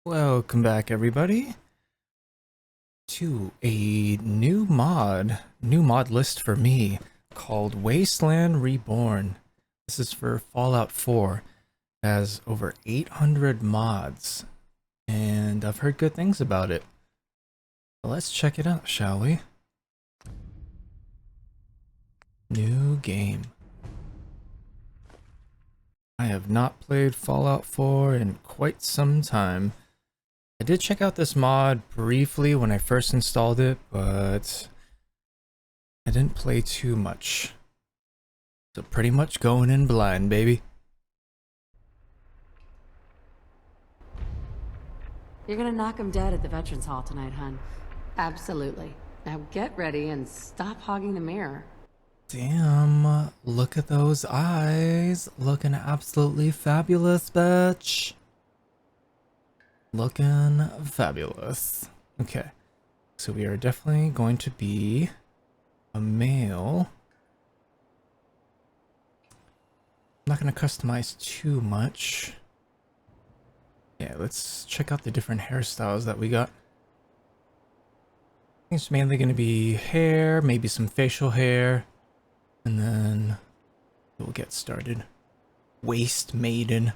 Welcome back, everybody, to a new mod list for me called Wasteland Reborn. This is for Fallout 4. It has over 800 mods, and I've heard good things about it. So let's check it out, shall we? New game. I have not played Fallout 4 in quite some time. I did check out this mod briefly when I first installed it, but I didn't play too much. So pretty much going in blind, baby. You're gonna knock him dead at the Veterans Hall tonight, hun. Absolutely. Now get ready and stop hogging the mirror. Damn, look at those eyes. Looking absolutely fabulous, bitch. Looking fabulous. Okay, so we are definitely going to be a male. I'm not going to customize too much. Yeah, let's check out the different hairstyles that we got. I think it's mainly going to be hair, maybe some facial hair, and then we'll get started. Waste Maiden.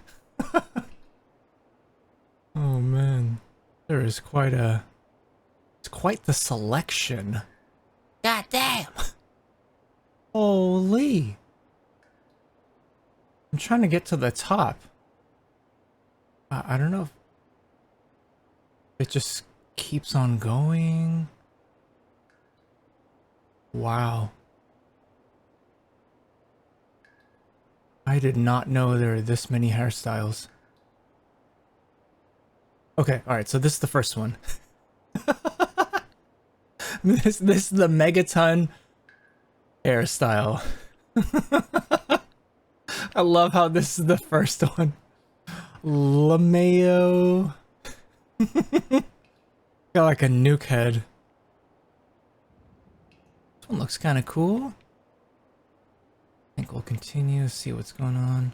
Oh man, there is it's quite the selection. God damn. Holy. I'm trying to get to the top. I don't know if it just keeps on going. Wow. I did not know there are this many hairstyles. Okay, alright, so this is the first one. This is the Megaton hairstyle. I love how this is the first one. LeMayo. Got like a nuke head. This one looks kind of cool. I think we'll continue to see what's going on.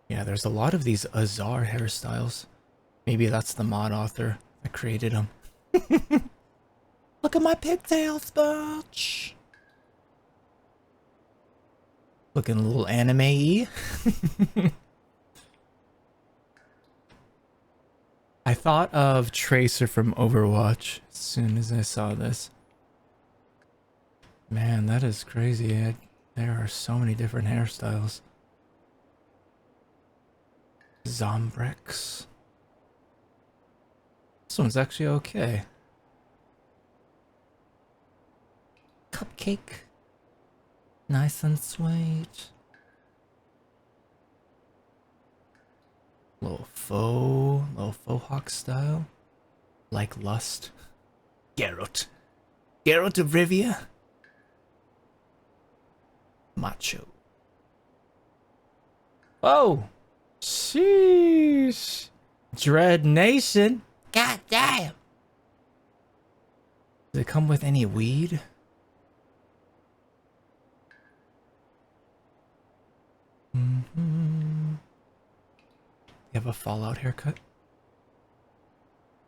Yeah, there's a lot of these Azar hairstyles. Maybe that's the mod author that created them. Look at my pigtails, bitch. Looking a little anime-y. I thought of Tracer from Overwatch as soon as I saw this. Man, that is crazy. There are so many different hairstyles. Zombrex. This one's actually okay. Cupcake. Nice and sweet. Little faux hawk style. Like Lust. Geralt. Geralt of Rivia. Macho. Oh! Sheesh! Dread Nation! God damn! Does it come with any weed? You have a Fallout haircut?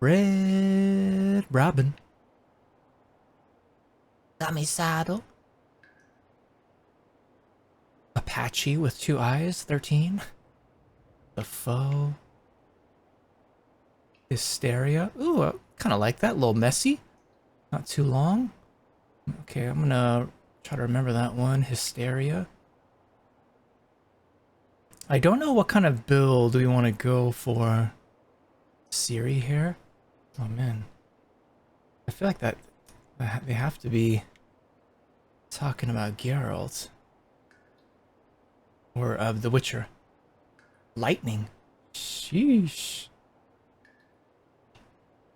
Red Robin. Dummy saddle. Apache with 2 eyes, 13. The foe. Hysteria. Ooh, I kind of like that. A little messy. Not too long. Okay, I'm gonna try to remember that one. Hysteria. I don't know what kind of build we want to go for. Siri here. Oh man. I feel like that they have to be talking about Geralt. Or The Witcher. Lightning. Sheesh.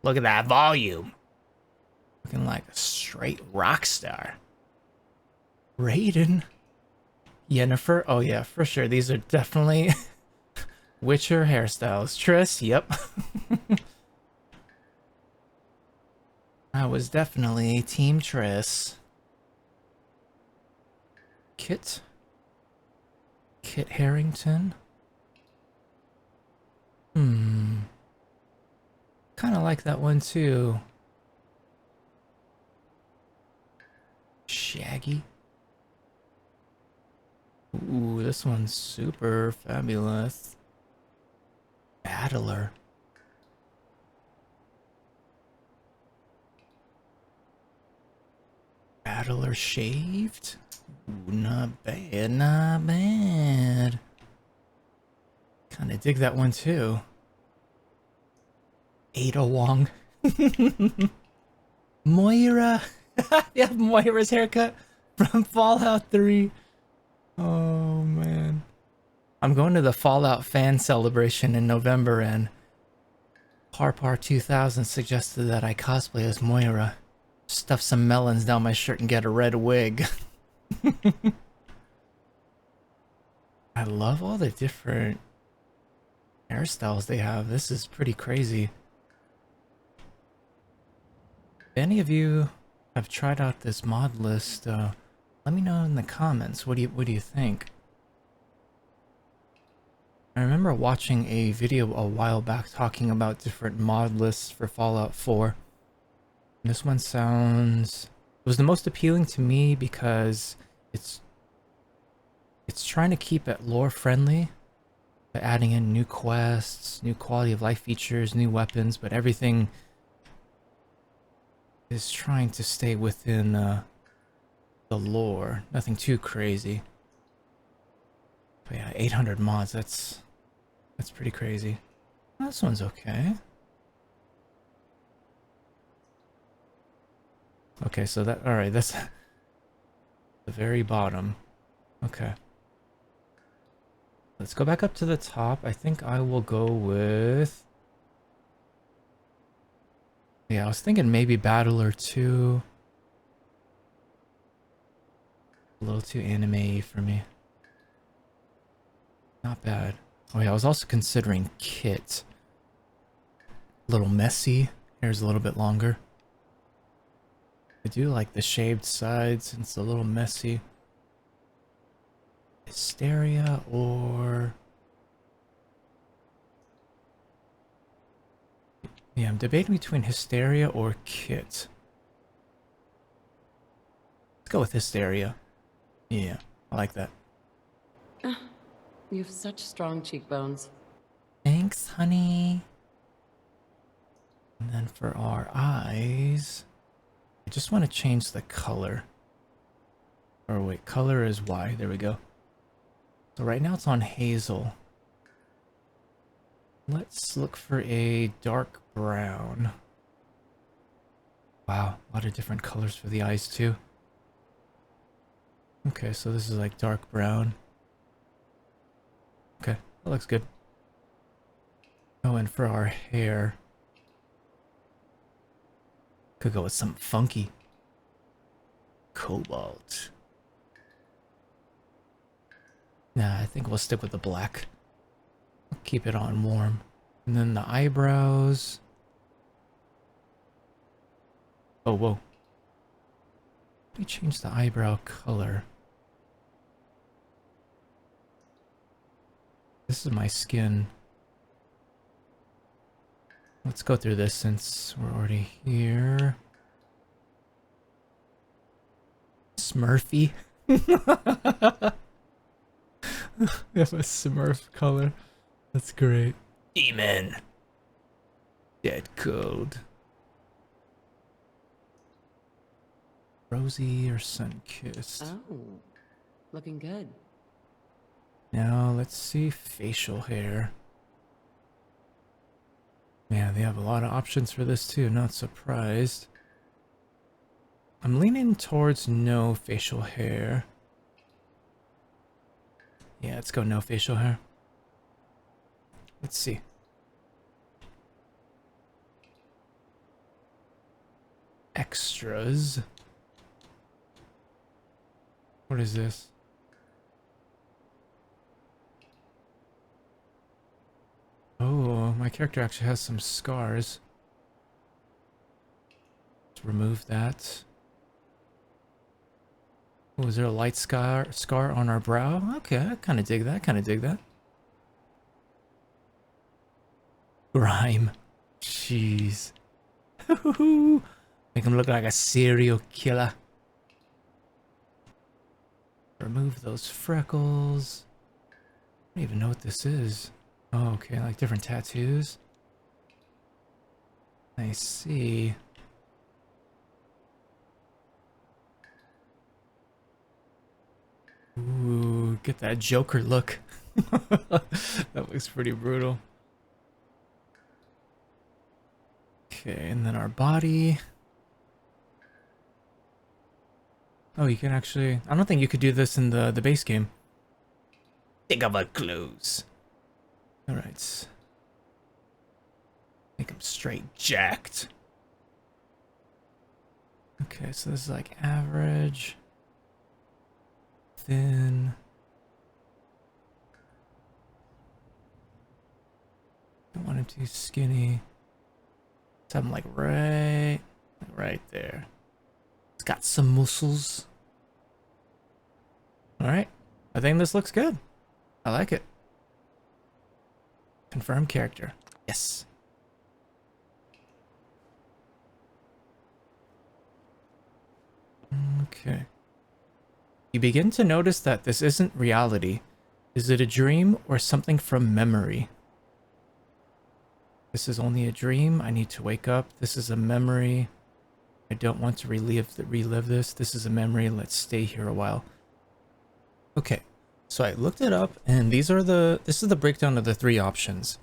Look at that volume. Looking like a straight rock star. Raiden. Yennefer. Oh yeah, for sure. These are definitely Witcher hairstyles. Triss. Yep. I was definitely Team Triss. Kit Harrington. Kind of like that one too. Shaggy. Ooh, this one's super fabulous. Battler. Battler shaved? Ooh, not bad, not bad. Kind of dig that one too. Ada Wong. Moira. Yeah, Moira's haircut from Fallout 3. Oh man. I'm going to the Fallout fan celebration in November, and Parpar 2000 suggested that I cosplay as Moira. Stuff some melons down my shirt and get a red wig. I love all the different hairstyles they have. This is pretty crazy. If any of you have tried out this mod list, let me know in the comments. What do you think? I remember watching a video a while back talking about different mod lists for Fallout 4. And this one sounds... It was the most appealing to me because it's trying to keep it lore friendly, by adding in new quests, new quality of life features, new weapons, but everything is trying to stay within the lore. Nothing too crazy. But yeah, 800 mods, that's pretty crazy. This one's okay. Okay, so that, alright, that's the very bottom. Okay. Let's go back up to the top. I think I will go with... Yeah, I was thinking maybe Battler 2. A little too anime for me. Not bad. Oh yeah, I was also considering Kit. A little messy. Hair's a little bit longer. I do like the shaved sides. It's a little messy. Hysteria or... Yeah, I'm debating between Hysteria or Kit. Let's go with Hysteria. Yeah, I like that. You have such strong cheekbones. Thanks, honey. And then for our eyes, I just want to change the color. Or wait, color is Y. There we go. So right now it's on hazel. Let's look for a dark brown. Wow, a lot of different colors for the eyes too. Okay, so this is like dark brown. Okay, that looks good. Oh, and for our hair, could go with something funky. Cobalt. Nah, I think we'll stick with the black. Keep it on warm. And then the eyebrows. Oh, whoa. Let me change the eyebrow color. This is my skin. Let's go through this since we're already here. Smurfy. We have a Smurf color. That's great. Demon. Dead cold. Rosy or sun-kissed. Oh, looking good. Now let's see facial hair. Yeah, they have a lot of options for this too, not surprised. I'm leaning towards no facial hair. Yeah, let's go no facial hair. Let's see. Extras. What is this? Oh, my character actually has some scars. Let's remove that. Oh, is there a light scar on our brow? Okay, I kind of dig that, kind of dig that. Grime. jeez. Make him look like a serial killer. Remove those freckles. I don't even know what this is. Oh, okay, like different tattoos. I see. Ooh, get that Joker look. That looks pretty brutal. Okay, and then our body. Oh, you can actually... I don't think you could do this in the base game. Take off our clothes. Alright. Make him straight jacked. Okay, so this is like average. Thin. Don't want him too skinny. Let's have him like right there. It's got some muscles. Alright. I think this looks good. I like it. Confirm character. Yes. Okay. You begin to notice that this isn't reality. Is it a dream or something from memory? This is only a dream. I need to wake up. This is a memory. I don't want to relive this. This is a memory. Let's stay here a while. Okay. So I looked it up and this is the breakdown of the 3 options.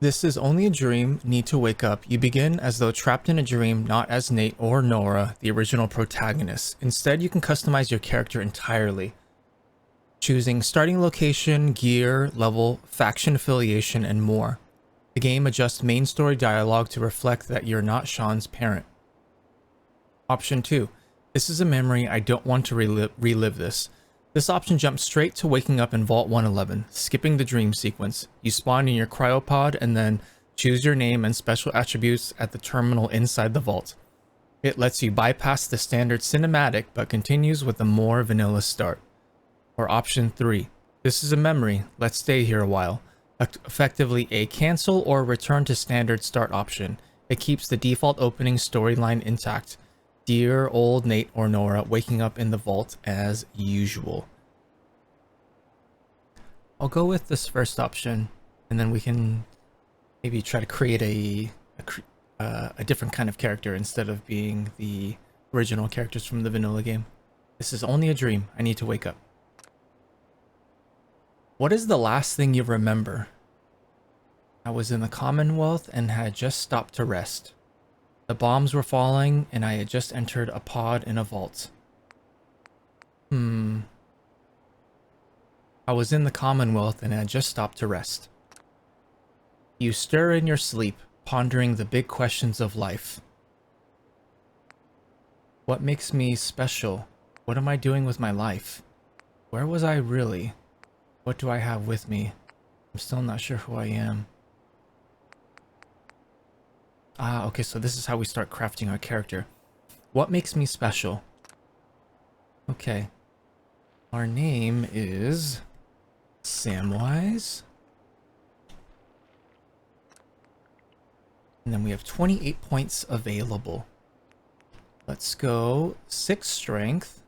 This is only a dream, need to wake up. You begin as though trapped in a dream, not as Nate or Nora, the original protagonists. Instead, you can customize your character entirely, choosing starting location, gear, level, faction affiliation, and more. The game adjusts main story dialogue to reflect that you're not Sean's parent. Option 2. This is a memory, I don't want to relive this. This option jumps straight to waking up in Vault 111, skipping the dream sequence. You spawn in your cryopod and then choose your name and special attributes at the terminal inside the vault. It lets you bypass the standard cinematic but continues with a more vanilla start. Or option 3. This is a memory, let's stay here a while. Effectively a cancel or return to standard start option. It keeps the default opening storyline intact. Dear old Nate or Nora waking up in the vault as usual. I'll go with this first option, and then we can maybe try to create a different kind of character instead of being the original characters from the vanilla game. This is only a dream. I need to wake up. What is the last thing you remember? I was in the Commonwealth and had just stopped to rest. The bombs were falling, and I had just entered a pod in a vault. I was in the Commonwealth and had just stopped to rest. You stir in your sleep, pondering the big questions of life. What makes me special? What am I doing with my life? Where was I really? What do I have with me? I'm still not sure who I am. Ah, okay, so this is how we start crafting our character. What makes me special? Okay. Our name is Samwise. And then we have 28 points available. Let's go 6 strength.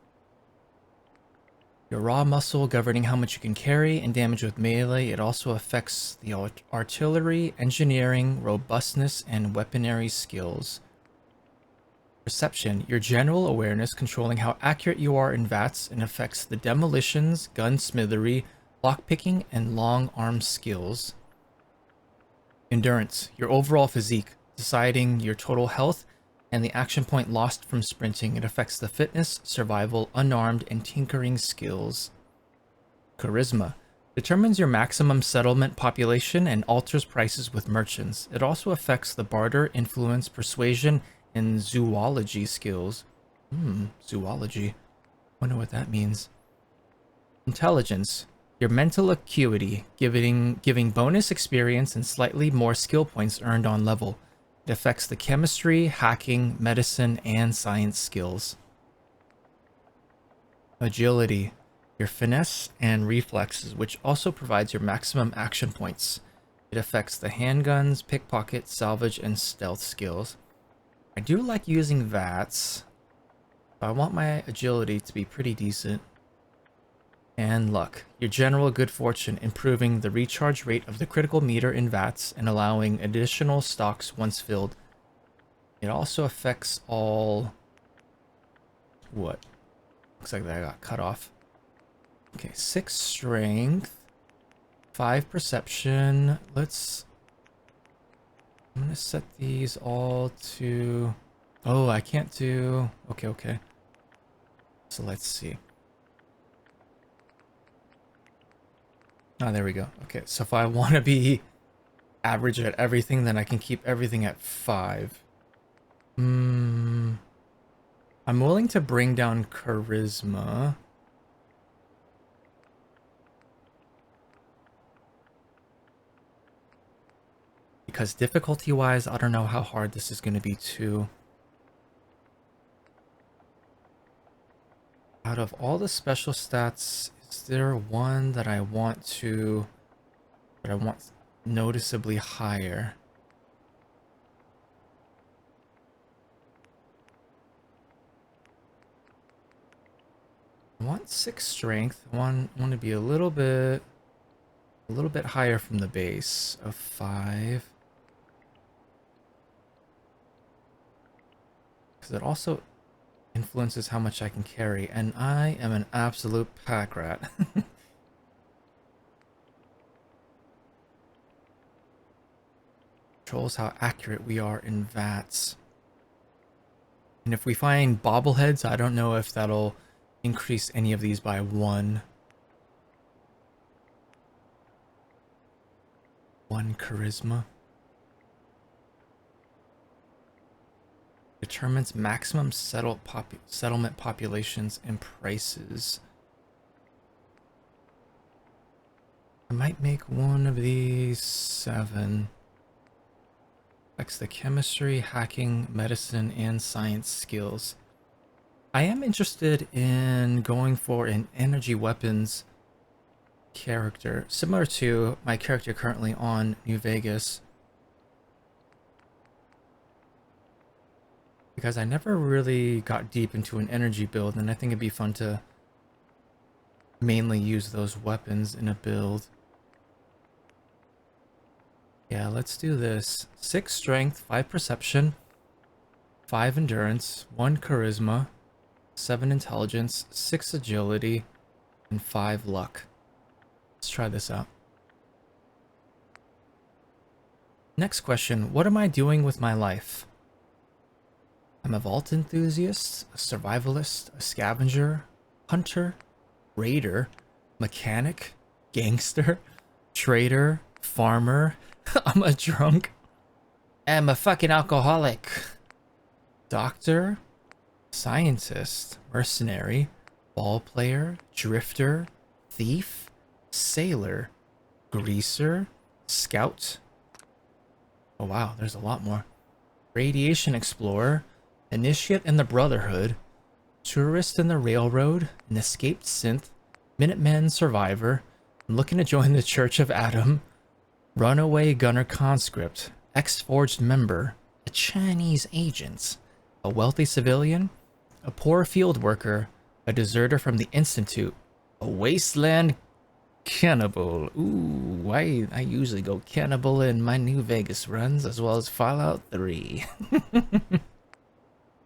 Your raw muscle governing how much you can carry and damage with melee. It also affects the artillery, engineering, robustness, and weaponry skills. Perception, your general awareness controlling how accurate you are in VATS and affects the demolitions, gunsmithery, lockpicking, and long arm skills. Endurance, your overall physique, deciding your total health and the action point lost from sprinting. It affects the fitness, survival, unarmed, and tinkering skills. Charisma determines your maximum settlement population and alters prices with merchants. It also affects the barter, influence, persuasion, and zoology skills. Zoology. Wonder what that means. Intelligence, your mental acuity, giving bonus experience and slightly more skill points earned on level. It affects the chemistry, hacking, medicine, and science skills. Agility, your finesse and reflexes, which also provides your maximum action points. It affects the handguns, pickpocket, salvage, and stealth skills. I do like using VATS, but I want my agility to be pretty decent. And luck. Your general good fortune, improving the recharge rate of the critical meter in VATS and allowing additional stocks once filled. It also affects all... What? Looks like that got cut off. Okay, 6 strength. 5 perception. I'm gonna set these all to... Oh, I can't do... Okay. So let's see. Oh, there we go. Okay, so if I want to be average at everything, then I can keep everything at 5. I'm willing to bring down charisma. Because difficulty-wise, I don't know how hard this is going to be too. Out of all the special stats, is there one that I want noticeably higher? I want 6 strength. I want to be a little bit higher from the base of 5. Because it also influences how much I can carry, and I am an absolute pack rat. Controls how accurate we are in VATS. And if we find bobbleheads, I don't know if that'll increase any of these by 1. 1 charisma. Determines maximum settlement populations and prices. I might make one of these 7. Affects the chemistry, hacking, medicine, and science skills. I am interested in going for an energy weapons character, similar to my character currently on New Vegas. Because I never really got deep into an energy build, and I think it'd be fun to mainly use those weapons in a build. Yeah, let's do this. 6 strength, 5 perception, 5 endurance, 1 charisma, 7 intelligence, 6 agility, and 5 luck. Let's try this out. Next question, what am I doing with my life? I'm a vault enthusiast, a survivalist, a scavenger, hunter, raider, mechanic, gangster, trader, farmer. I'm a drunk. I'm a fucking alcoholic. Doctor, scientist, mercenary, ball player, drifter, thief, sailor, greaser, scout. Oh wow, there's a lot more. Radiation explorer, initiate in the Brotherhood, tourist in the Railroad, an escaped synth, Minuteman survivor, looking to join the Church of Adam, runaway gunner conscript, ex-forged member, a Chinese agent, a wealthy civilian, a poor field worker, a deserter from the Institute, a wasteland cannibal. Ooh, I usually go cannibal in my New Vegas runs, as well as Fallout 3.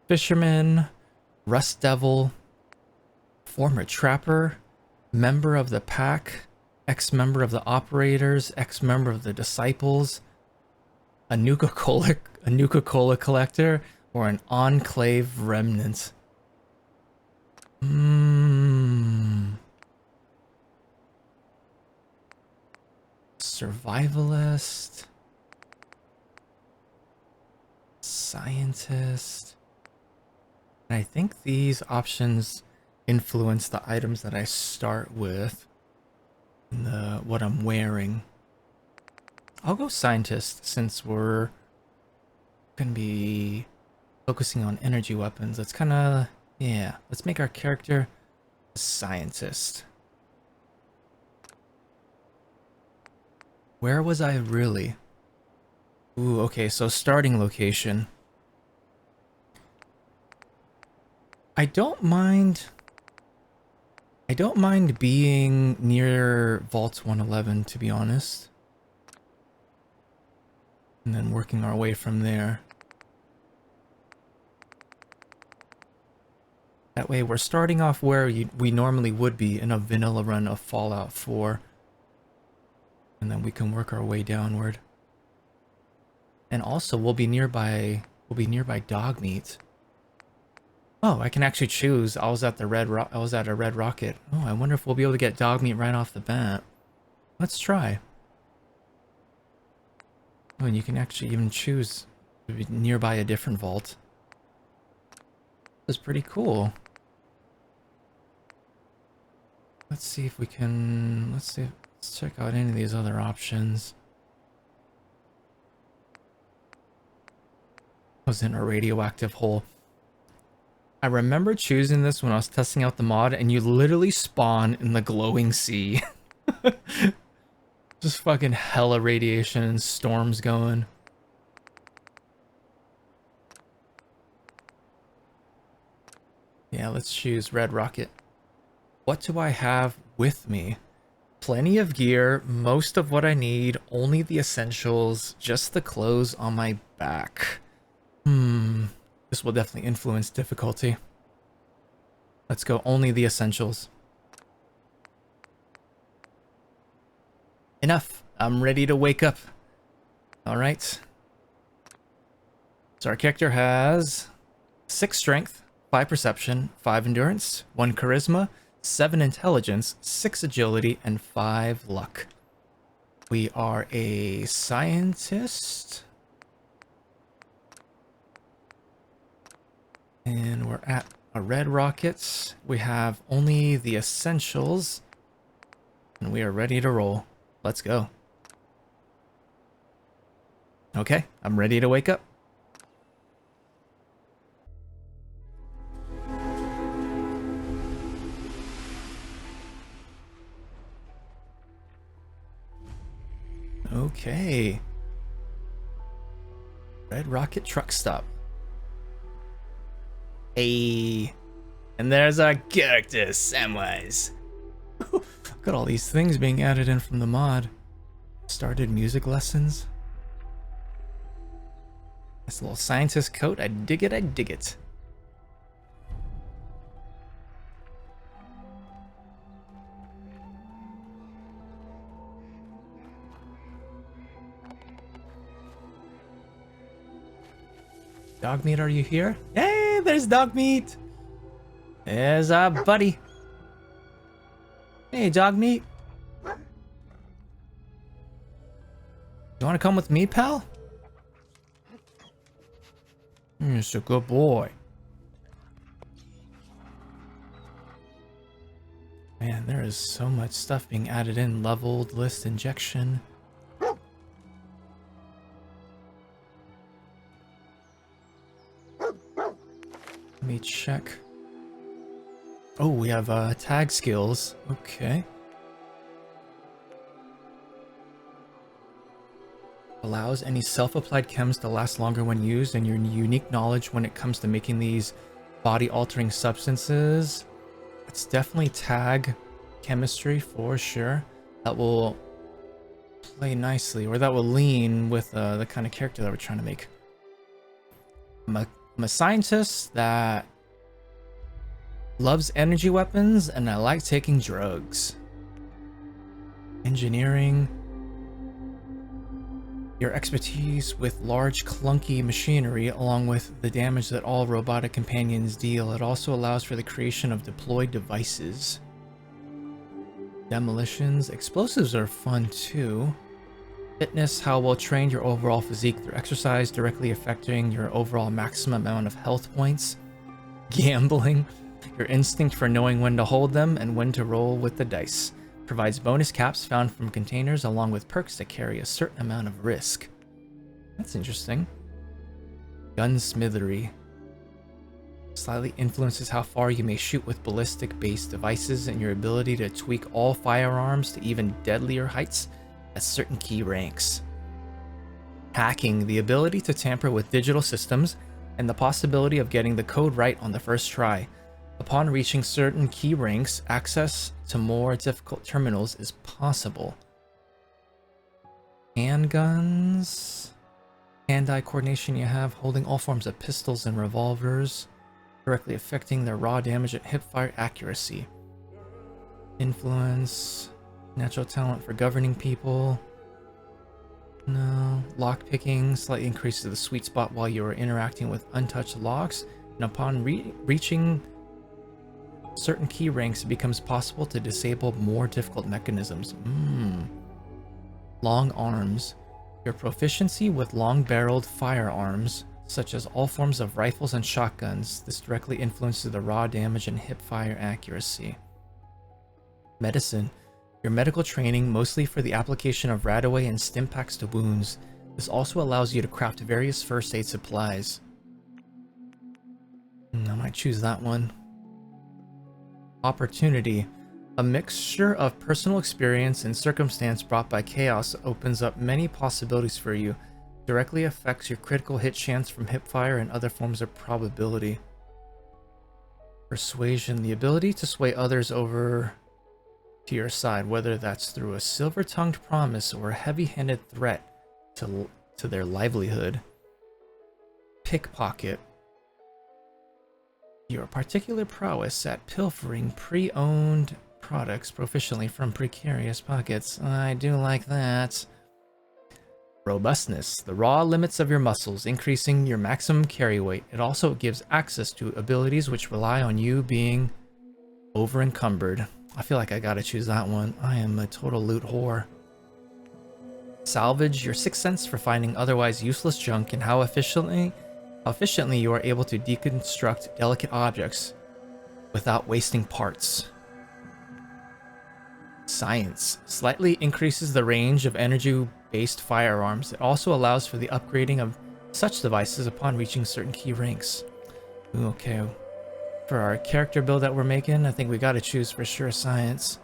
Fisherman, Rust Devil, former trapper, member of the pack, ex-member of the operators, ex-member of the disciples, a Nuka-Cola collector, or an enclave remnant. Survivalist, scientist. And I think these options influence the items that I start with and what I'm wearing. I'll go scientist since we're gonna be focusing on energy weapons. That's kind of, yeah, let's make our character a scientist. Where was I really? Ooh, okay, so starting location. I don't mind being near Vault 111, to be honest. And then working our way from there. That way we're starting off where we normally would be in a vanilla run of Fallout 4. And then we can work our way downward. And also we'll be nearby dog meat. Oh, I can actually choose. I was at a red rocket. Oh, I wonder if we'll be able to get dog meat right off the bat. Let's try. Oh, and you can actually even choose to be nearby a different vault. That's pretty cool. Let's see if we can... Let's check out any of these other options. Was in a radioactive hole. I remember choosing this when I was testing out the mod, and you literally spawn in the glowing sea. Just fucking hella radiation and storms going. Yeah, let's choose Red Rocket. What do I have with me? Plenty of gear, most of what I need, only the essentials, just the clothes on my back. This will definitely influence difficulty. Let's go only the essentials. Enough. I'm ready to wake up. Alright. So our character has 6 strength, 5 perception, 5 endurance, 1 charisma, 7 intelligence, 6 agility, and 5 luck. We are a scientist. And we're at a red rocket. We have only the essentials. And we are ready to roll. Let's go. Okay, I'm ready to wake up. Okay. Red Rocket Truck Stop. Hey. And there's our character, Samwise. Look at all these things being added in from the mod. Started music lessons. This little scientist coat. I dig it, I dig it. Dog meat, are you here? Hey, there's dog meat. There's our buddy. Hey, dog meat. You want to come with me, pal? It's a good boy. Man, there is so much stuff being added in. Leveled list injection. Let me check. Oh, we have tag skills. Okay. Allows any self-applied chems to last longer when used, and your unique knowledge when it comes to making these body-altering substances. It's definitely tag chemistry for sure. That will play nicely, or that will lean with the kind of character that we're trying to make. I'm a scientist that loves energy weapons, and I like taking drugs. Engineering. Your expertise with large clunky machinery, along with the damage that all robotic companions deal. It also allows for the creation of deployed devices. Demolitions. Explosives are fun too. Fitness, how well trained your overall physique through exercise, directly affecting your overall maximum amount of health points. Gambling, your instinct for knowing when to hold them and when to roll with the dice. Provides bonus caps found from containers, along with perks that carry a certain amount of risk. That's interesting. Gunsmithery. Slightly influences how far you may shoot with ballistic-based devices, and your ability to tweak all firearms to even deadlier heights at certain key ranks. Hacking, the ability to tamper with digital systems and the possibility of getting the code right on the first try. Upon reaching certain key ranks, access to more difficult terminals is possible. Handguns. Hand-eye coordination you have, holding all forms of pistols and revolvers, directly affecting their raw damage and hipfire accuracy. Influence. Natural talent for governing people. No. Lockpicking slightly increases the sweet spot while you are interacting with untouched locks, and upon reaching certain key ranks, it becomes possible to disable more difficult mechanisms. Long arms. Your proficiency with long-barreled firearms, such as all forms of rifles and shotguns, this directly influences the raw damage and hipfire accuracy. Medicine. Your medical training, mostly for the application of radaway and stimpaks to wounds. This also allows you to craft various first aid supplies. I might choose that one. Opportunity. A mixture of personal experience and circumstance brought by chaos opens up many possibilities for you. Directly affects your critical hit chance from hipfire and other forms of probability. Persuasion. The ability to sway others over to your side, whether that's through a silver-tongued promise or a heavy-handed threat to their livelihood. Pickpocket. Your particular prowess at pilfering pre-owned products proficiently from precarious pockets. I do like that. Robustness. The raw limits of your muscles, increasing your maximum carry weight. It also gives access to abilities which rely on you being over-encumbered. I feel like I gotta choose that one. I am a total loot whore. Salvage. Your sixth sense for finding otherwise useless junk and how efficiently you are able to deconstruct delicate objects without wasting parts. Science. Slightly increases the range of energy-based firearms. It also allows for the upgrading of such devices upon reaching certain key ranks. Ooh, okay. For our character build that we're making, I think we gotta choose for sure science.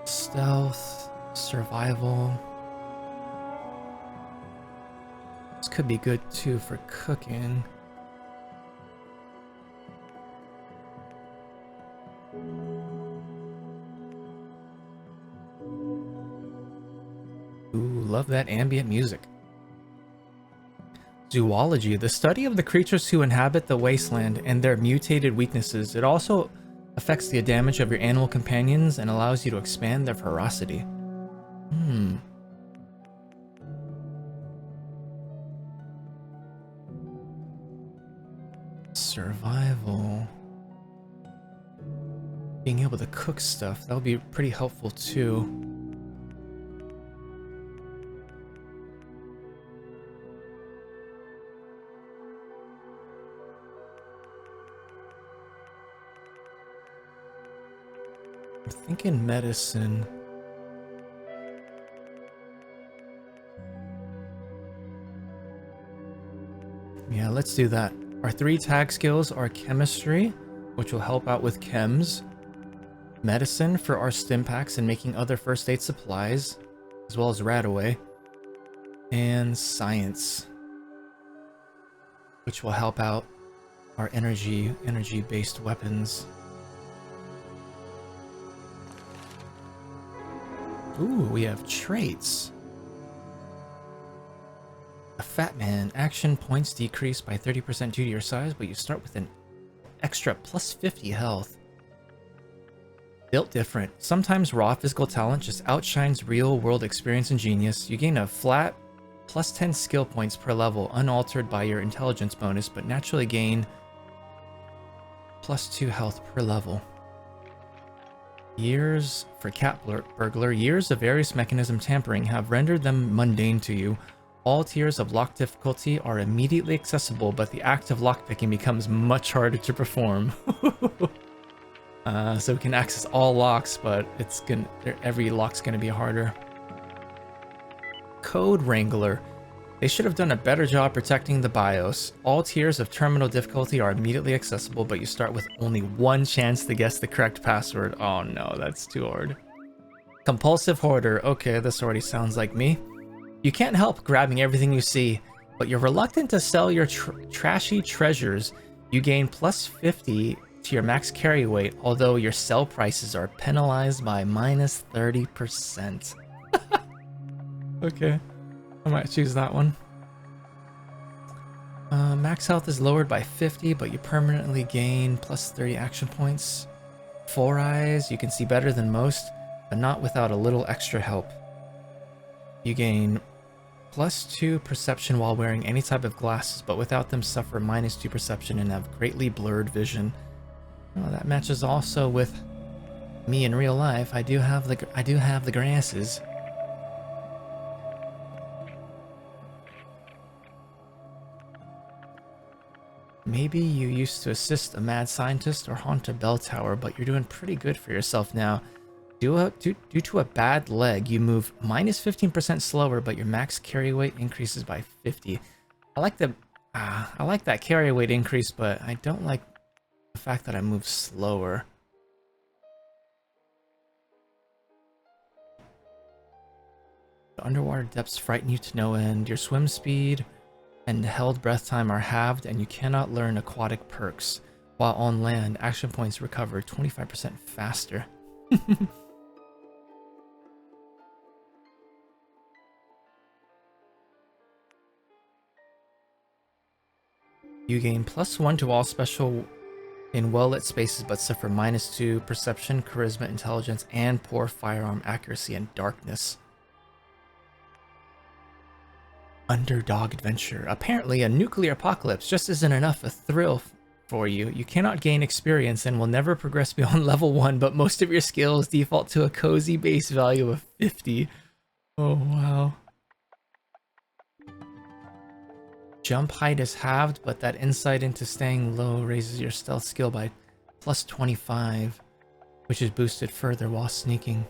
Stealth, survival. This could be good too for cooking. Ooh, love that ambient music. Zoology, the study of the creatures who inhabit the wasteland and their mutated weaknesses. It also affects the damage of your animal companions and allows you to expand their ferocity. Survival. Being able to cook stuff, that would be pretty helpful too. I'm thinking medicine. Yeah, let's do that. Our 3 tag skills are chemistry, which will help out with chems, medicine for our stimpaks and making other first aid supplies, as well as radaway, and science, which will help out our energy-based weapons. Ooh, we have traits. A fat man. Action points decrease by 30% due to your size, but you start with an extra plus 50 health. Built different. Sometimes raw physical talent just outshines real-world experience and genius. You gain a flat plus 10 skill points per level, unaltered by your intelligence bonus, but naturally gain plus 2 health per level. Years for cat burglar. Years of various mechanism tampering have rendered them mundane to you. All tiers of lock difficulty are immediately accessible, but the act of lockpicking becomes much harder to perform. So we can access all locks, but every lock's gonna be harder. Code Wrangler. They should have done a better job protecting the BIOS. All tiers of terminal difficulty are immediately accessible, but you start with only one chance to guess the correct password. Oh no, that's too hard. Compulsive hoarder. Okay, this already sounds like me. You can't help grabbing everything you see, but you're reluctant to sell your trashy treasures. You gain plus 50 to your max carry weight, although your sell prices are penalized by minus 30%. Okay, I might choose that one. Max health is lowered by 50, but you permanently gain plus 30 action points. 4 eyes, you can see better than most, but not without a little extra help. You gain plus 2 perception while wearing any type of glasses, but without them suffer minus 2 perception and have greatly blurred vision. Well, that matches also with me in real life. I do have the glasses. Maybe you used to assist a mad scientist or haunt a bell tower, but you're doing pretty good for yourself now. Due to a bad leg, you move minus 15% slower, but your max carry weight increases by 50. I like that carry weight increase, but I don't like the fact that I move slower. The underwater depths frighten you to no end. Your swim speed and held breath time are halved, and you cannot learn aquatic perks. While on land, action points recover 25% faster. You gain plus 1 to all special in well-lit spaces, but suffer minus 2 perception, charisma, intelligence, and poor firearm accuracy and darkness. Underdog adventure. Apparently, a nuclear apocalypse just isn't enough a thrill for you. You cannot gain experience and will never progress beyond level 1, but most of your skills default to a cozy base value of 50. Oh, wow. Jump height is halved, but that insight into staying low raises your stealth skill by plus 25, which is boosted further while sneaking.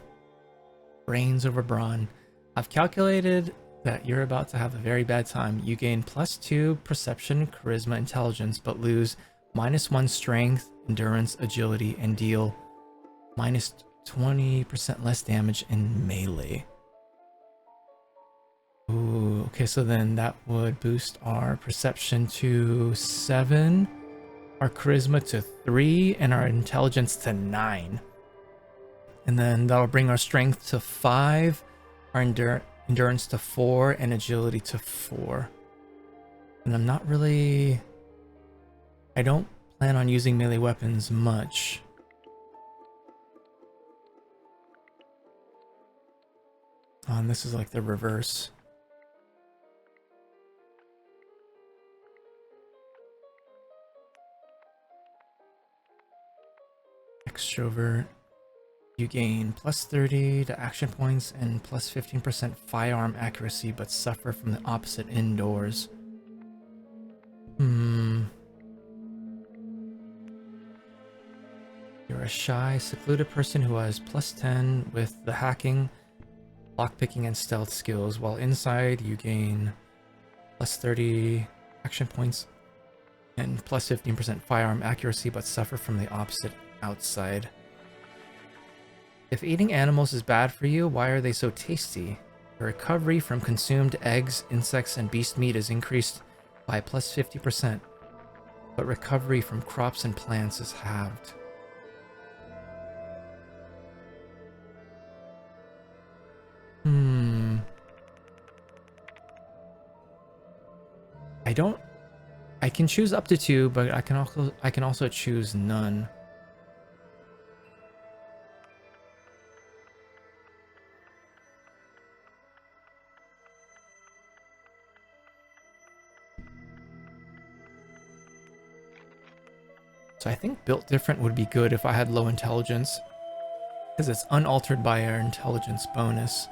Brains over brawn. I've calculated that you're about to have a very bad time. You gain plus 2 perception, charisma, intelligence, but lose minus 1 strength, endurance, agility, and deal minus 20% less damage in melee. Ooh, okay, so then that would boost our perception to 7, our charisma to 3, and our intelligence to 9. And then that'll bring our strength to 5, our endurance to 4, and agility to 4. And I'm not really... I don't plan on using melee weapons much. Oh, and this is like the reverse. Extrovert. You gain plus 30 to action points and plus 15% firearm accuracy, but suffer from the opposite indoors. You're a shy, secluded person who has plus 10 with the hacking, lockpicking, and stealth skills, while inside you gain plus 30 action points and plus 15% firearm accuracy, but suffer from the opposite outside. If eating animals is bad for you, why are they so tasty? The recovery from consumed eggs, insects, and beast meat is increased by plus 50%, but recovery from crops and plants is halved. I can choose up to 2, but I can also choose none. So I think built different would be good if I had low intelligence, because it's unaltered by our intelligence bonus.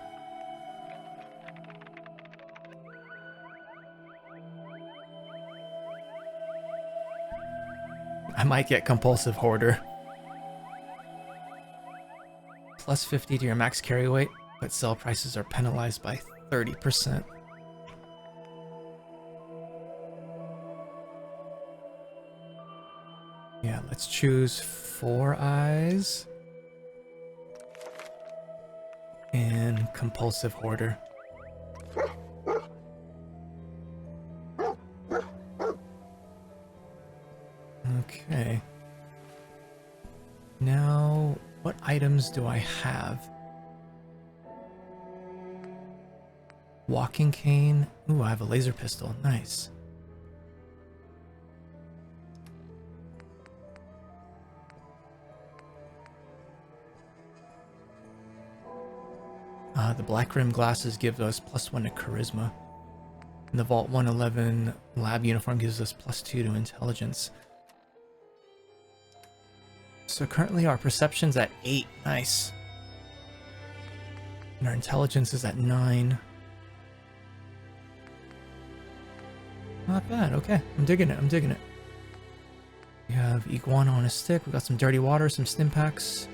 I might get compulsive hoarder. Plus 50 to your max carry weight, but sell prices are penalized by 30%. Yeah, let's choose 4 eyes. And compulsive hoarder. Okay. Now, what items do I have? Walking cane. Ooh, I have a laser pistol. Nice. The black rim glasses give us +1 to charisma. And the Vault 111 lab uniform gives us +2 to intelligence. So currently our perception's at 8. Nice. And our intelligence is at 9. Not bad. Okay. I'm digging it. I'm digging it. We have iguana on a stick. We got some dirty water, some stim packs.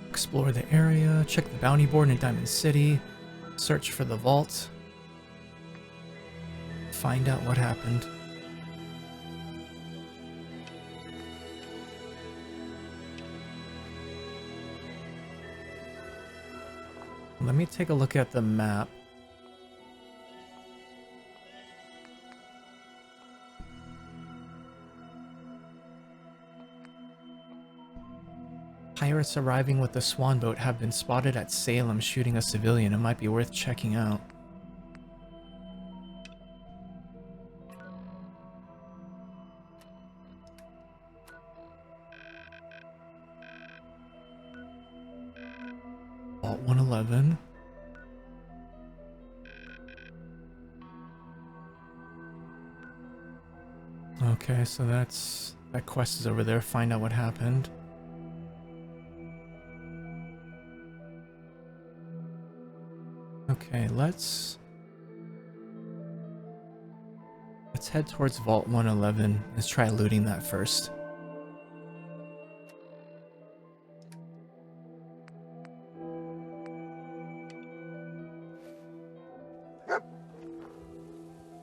Explore the area. Check the bounty board in Diamond City. Search for the vault. Find out what happened. Let me take a look at the map. Pirates arriving with the swan boat have been spotted at Salem shooting a civilian. It might be worth checking out. Vault 111. Okay, so that quest is over there. Find out what happened. Okay, let's head towards Vault 111. Let's try looting that first.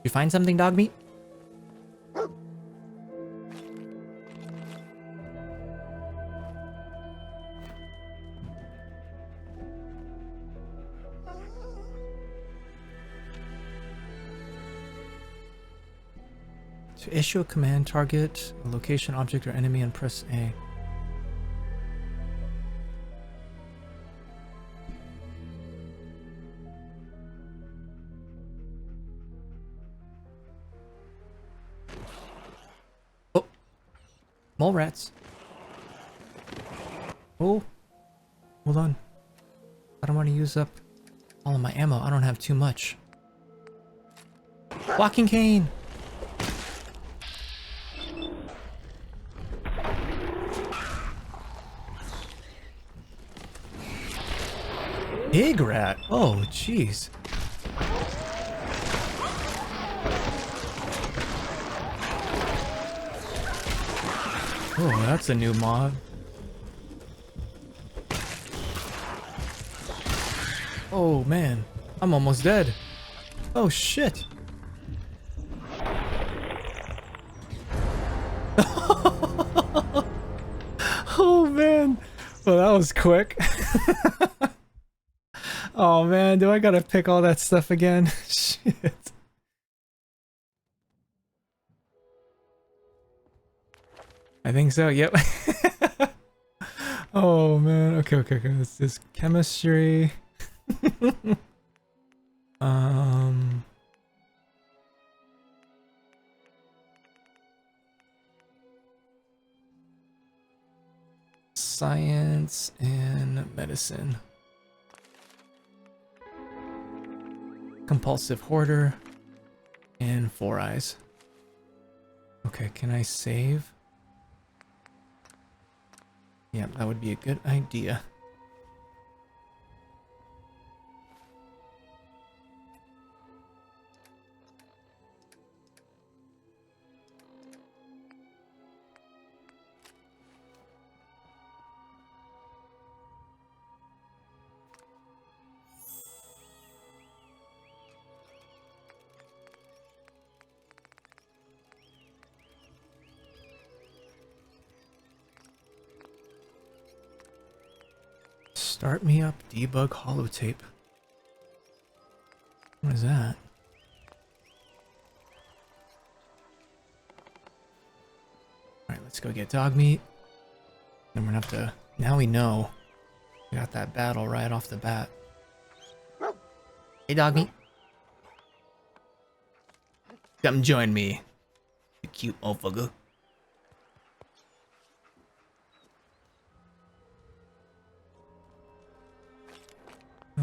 You find something, dog meat? To issue a command, target a location, object, or enemy and press A. Oh! Mole rats. Oh! Hold on. I don't want to use up all of my ammo. I don't have too much. Walking cane! Big rat. Oh, jeez. Oh, that's a new mod. Oh, man. I'm almost dead. Oh, shit. Oh, man. Well, that was quick. Oh man, do I gotta pick all that stuff again? Shit. I think so, yep. Oh man, okay. This is chemistry. Science and medicine. Compulsive hoarder and 4 eyes. Okay, can I save? Yeah, that would be a good idea. Start me up, debug holotape. What is that? Alright, let's go get dog meat. Then we're gonna have to... Now we know. We got that battle right off the bat. Hey, dog meat. Come join me. You cute motherfucker.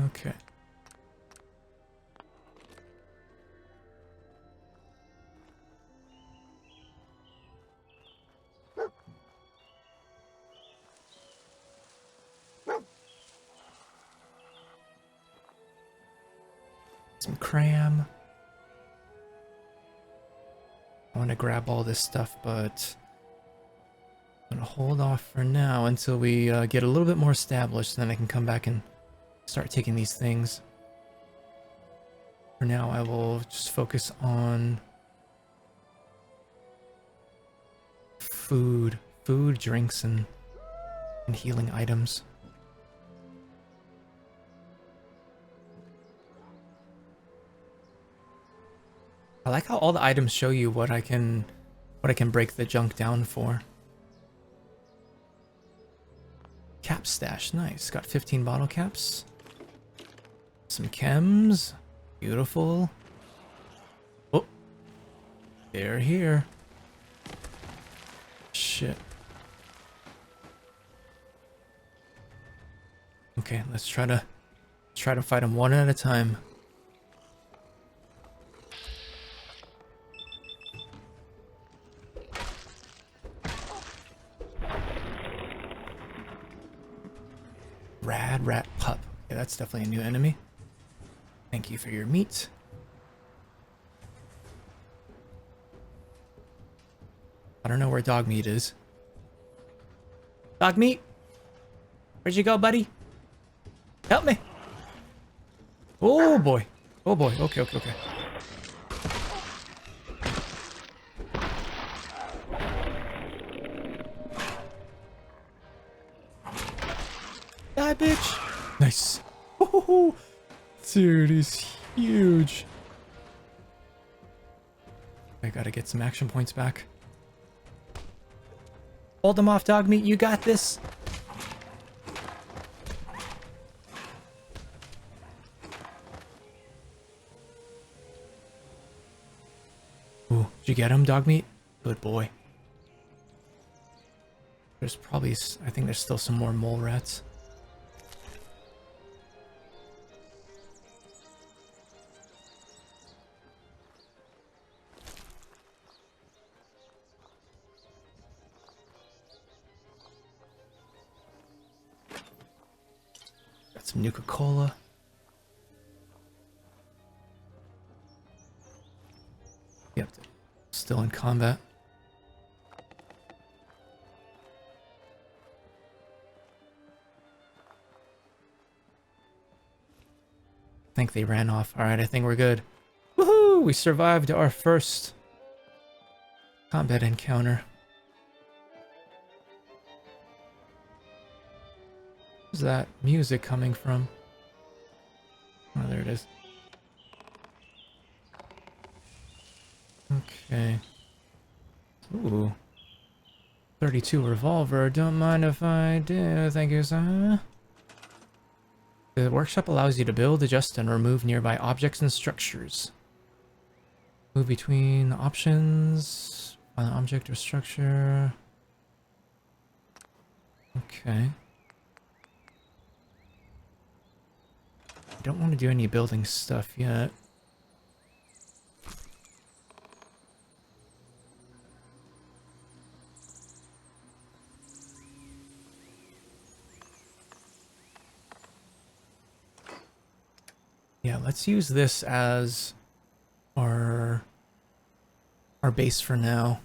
Okay. Some cram. I want to grab all this stuff, but I'm going to hold off for now until we get a little bit more established, then I can come back and start taking these things. For now, I will just focus on food, drinks, and healing items. I like how all the items show you what I can break the junk down for. Cap stash, nice. Got 15 bottle caps. Some chems. Beautiful. Oh. They're here. Shit. Okay, let's try to fight them one at a time. Rad rat pup. Yeah, that's definitely a new enemy. Thank you for your meat. I don't know where dog meat is. Dog meat? Where'd you go, buddy? Help me. Oh boy. Oh boy. Okay, okay, okay. Die, bitch. Nice. Woohoo. Dude, he's huge. I gotta get some action points back. Hold him off, dog meat. You got this. Ooh, did you get him, dog meat? Good boy. There's probably... I think there's still some more mole rats. Some Nuka-Cola. Yep, still in combat. I think they ran off. Alright, I think we're good. Woohoo! We survived our first combat encounter. Where's that music coming from? Oh, there it is. Okay. Ooh. 32 revolver. Don't mind if I do. Thank you, sir. The workshop allows you to build, adjust, and remove nearby objects and structures. Move between options. Find an object or structure. Okay. I don't want to do any building stuff yet. Yeah, let's use this as our base for now.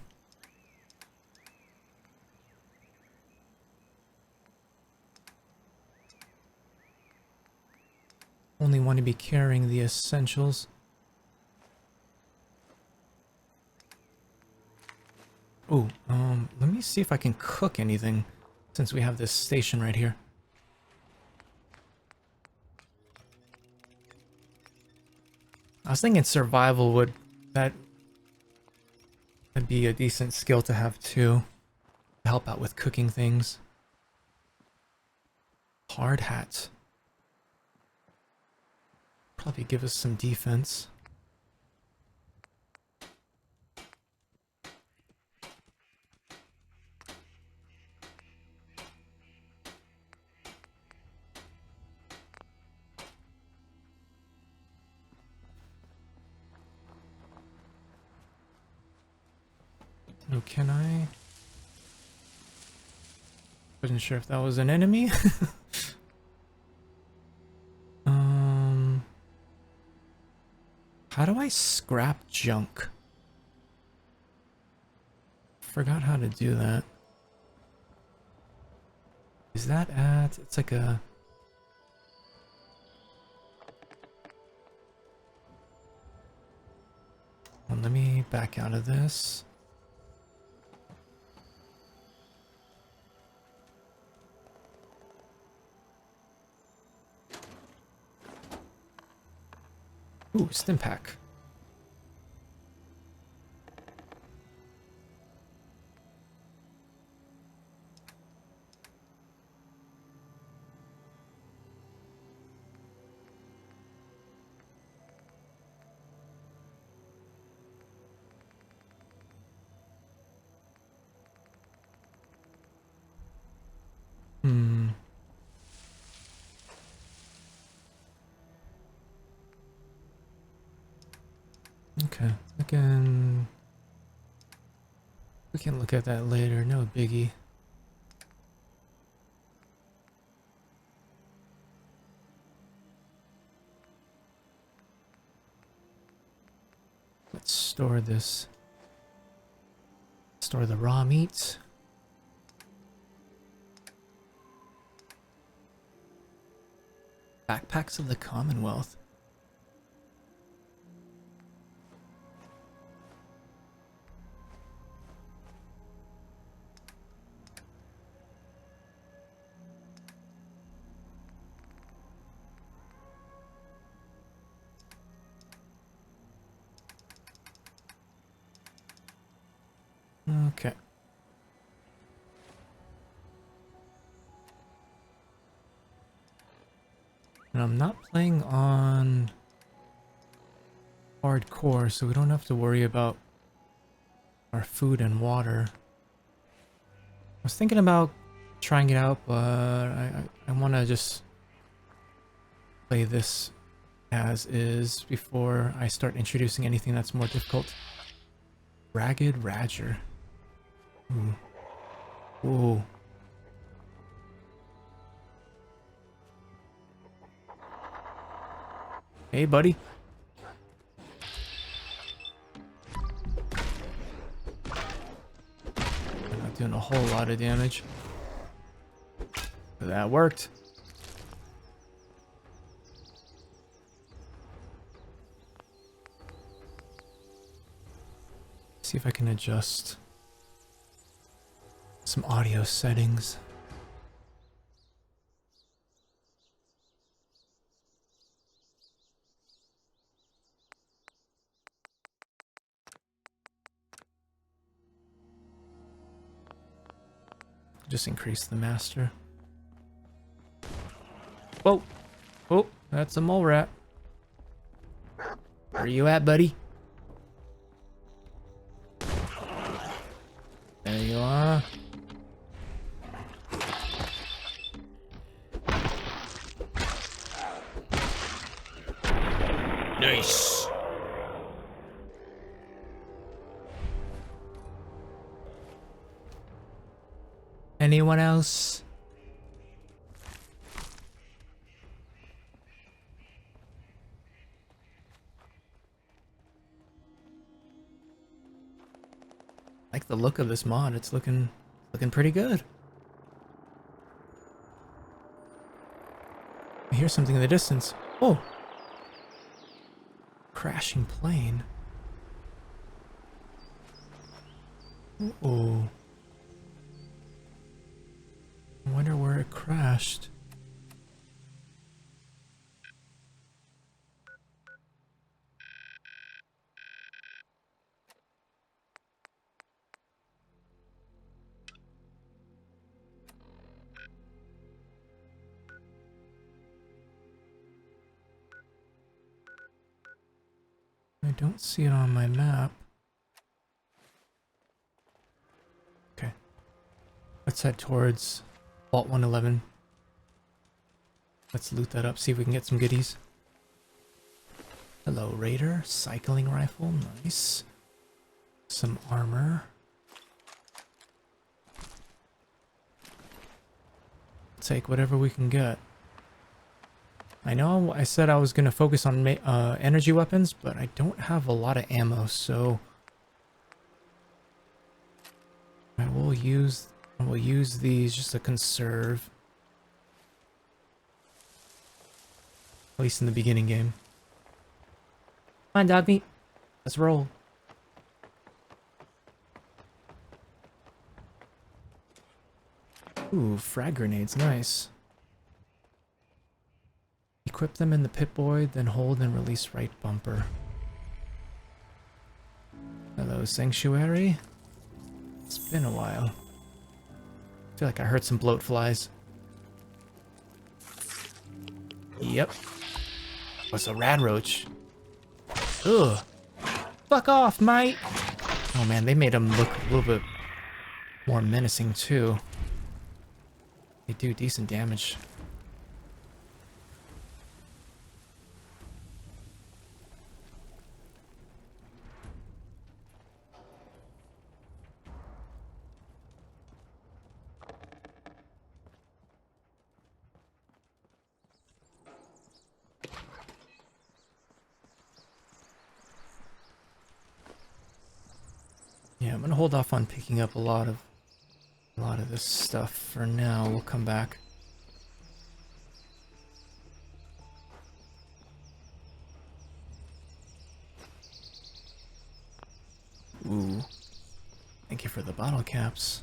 Only want to be carrying the essentials. Oh, let me see if I can cook anything since we have this station right here. I was thinking survival would that'd be a decent skill to have too. To help out with cooking things. Hard hat. Probably give us some defense. Oh, can I? Wasn't sure if that was an enemy. How do I scrap junk? Forgot how to do that. Is that at? It's like a... Well, let me back out of this. Ooh, stim pack. Okay, we can look at that later, no biggie. Let's store this. Store the raw meat. Backpacks of the Commonwealth. Okay. And I'm not playing on hardcore, so we don't have to worry about our food and water. I was thinking about trying it out, but I want to just play this as is before I start introducing anything that's more difficult. Ragged Radger. Ooh. Ooh. Hey, buddy. I'm not doing a whole lot of damage. But that worked. See if I can adjust some audio settings. Just increase the master. Whoa! Oh, that's a mole rat. Where you at, buddy? There you are. Nice. Anyone else? Like the look of this mod, it's looking pretty good. I hear something in the distance. Oh! Crashing plane. Oh. I wonder where it crashed. don't see it on my map. Okay. Let's head towards Vault 111. Let's loot that up, see if we can get some goodies. Hello, Raider. Cycling rifle. Nice. Some armor. Take whatever we can get. I know I said I was going to focus on energy weapons, but I don't have a lot of ammo, so I will use these just to conserve. At least in the beginning game. Come on, dog meat. Let's roll. Ooh, frag grenades, nice. Equip them in the Pip-Boy, then hold and release right bumper. Hello, Sanctuary. It's been a while. I feel like I heard some bloat flies. Yep. What's a rad roach? Ugh. Fuck off, mate! Oh man, they made them look a little bit more menacing too. They do decent damage. Yeah, I'm gonna hold off on picking up a lot of this stuff for now. We'll come back. Ooh. Thank you for the bottle caps.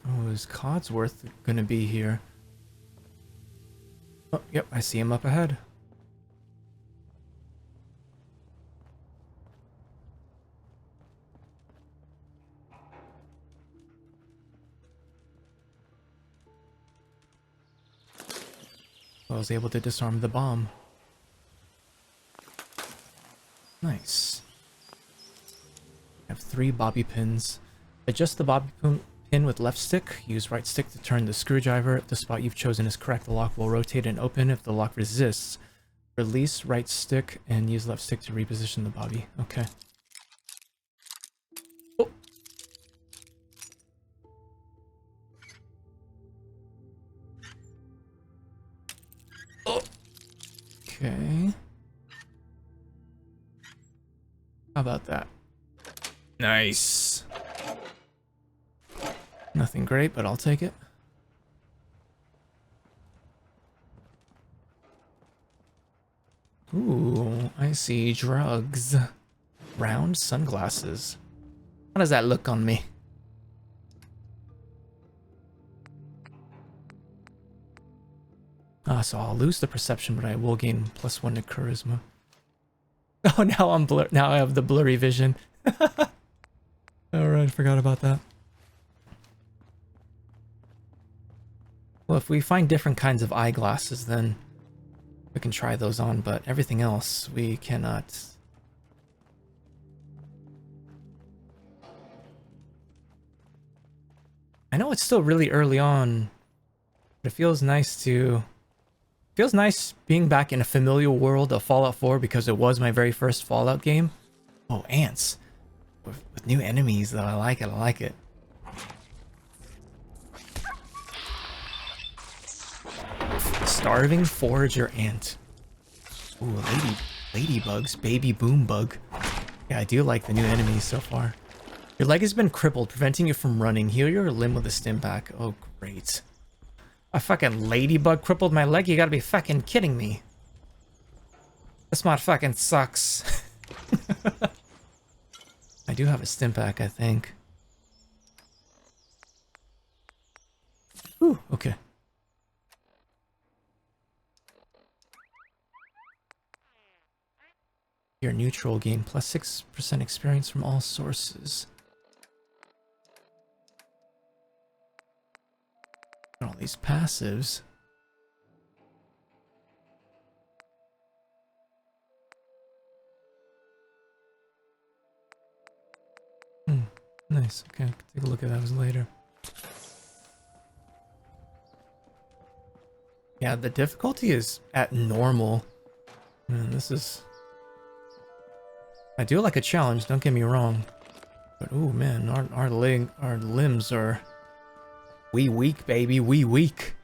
Oh, is Codsworth gonna be here? Oh, yep, I see him up ahead. I was able to disarm the bomb. Nice. I have 3 bobby pins. Adjust the bobby pin with left stick. Use right stick to turn the screwdriver. If the spot you've chosen is correct, the lock will rotate and open. If the lock resists, release right stick and use left stick to reposition the bobby. Okay. Oh. Oh. Okay. How about that? Nice. Nothing great, but I'll take it. Ooh, I see drugs. Round sunglasses. How does that look on me? Ah, so I'll lose the perception, but I will gain +1 to charisma. Oh, now I'm blur. Now I have the blurry vision. Alright, forgot about that. Well, if we find different kinds of eyeglasses, then we can try those on, but everything else we cannot. I know it's still really early on, but it feels nice being back in a familiar world of Fallout 4 because it was my very first Fallout game. Oh, ants. With new enemies, though. I like it, I like it. Starving forager ant. Ooh, ladybugs, baby boom bug. Yeah, I do like the new enemies so far. Your leg has been crippled, preventing you from running. Heal your limb with a stim pack. Oh, great. A fucking ladybug crippled my leg? You gotta be fucking kidding me. This mod fucking sucks. I do have a stim pack, I think. Ooh, okay. You're neutral, gain plus 6% experience from all sources. All these passives. Nice. Okay, take a look at those later. Yeah, the difficulty is at normal. Man, this is... I do like a challenge, don't get me wrong. But oh man, our limbs are... We weak, baby, we weak.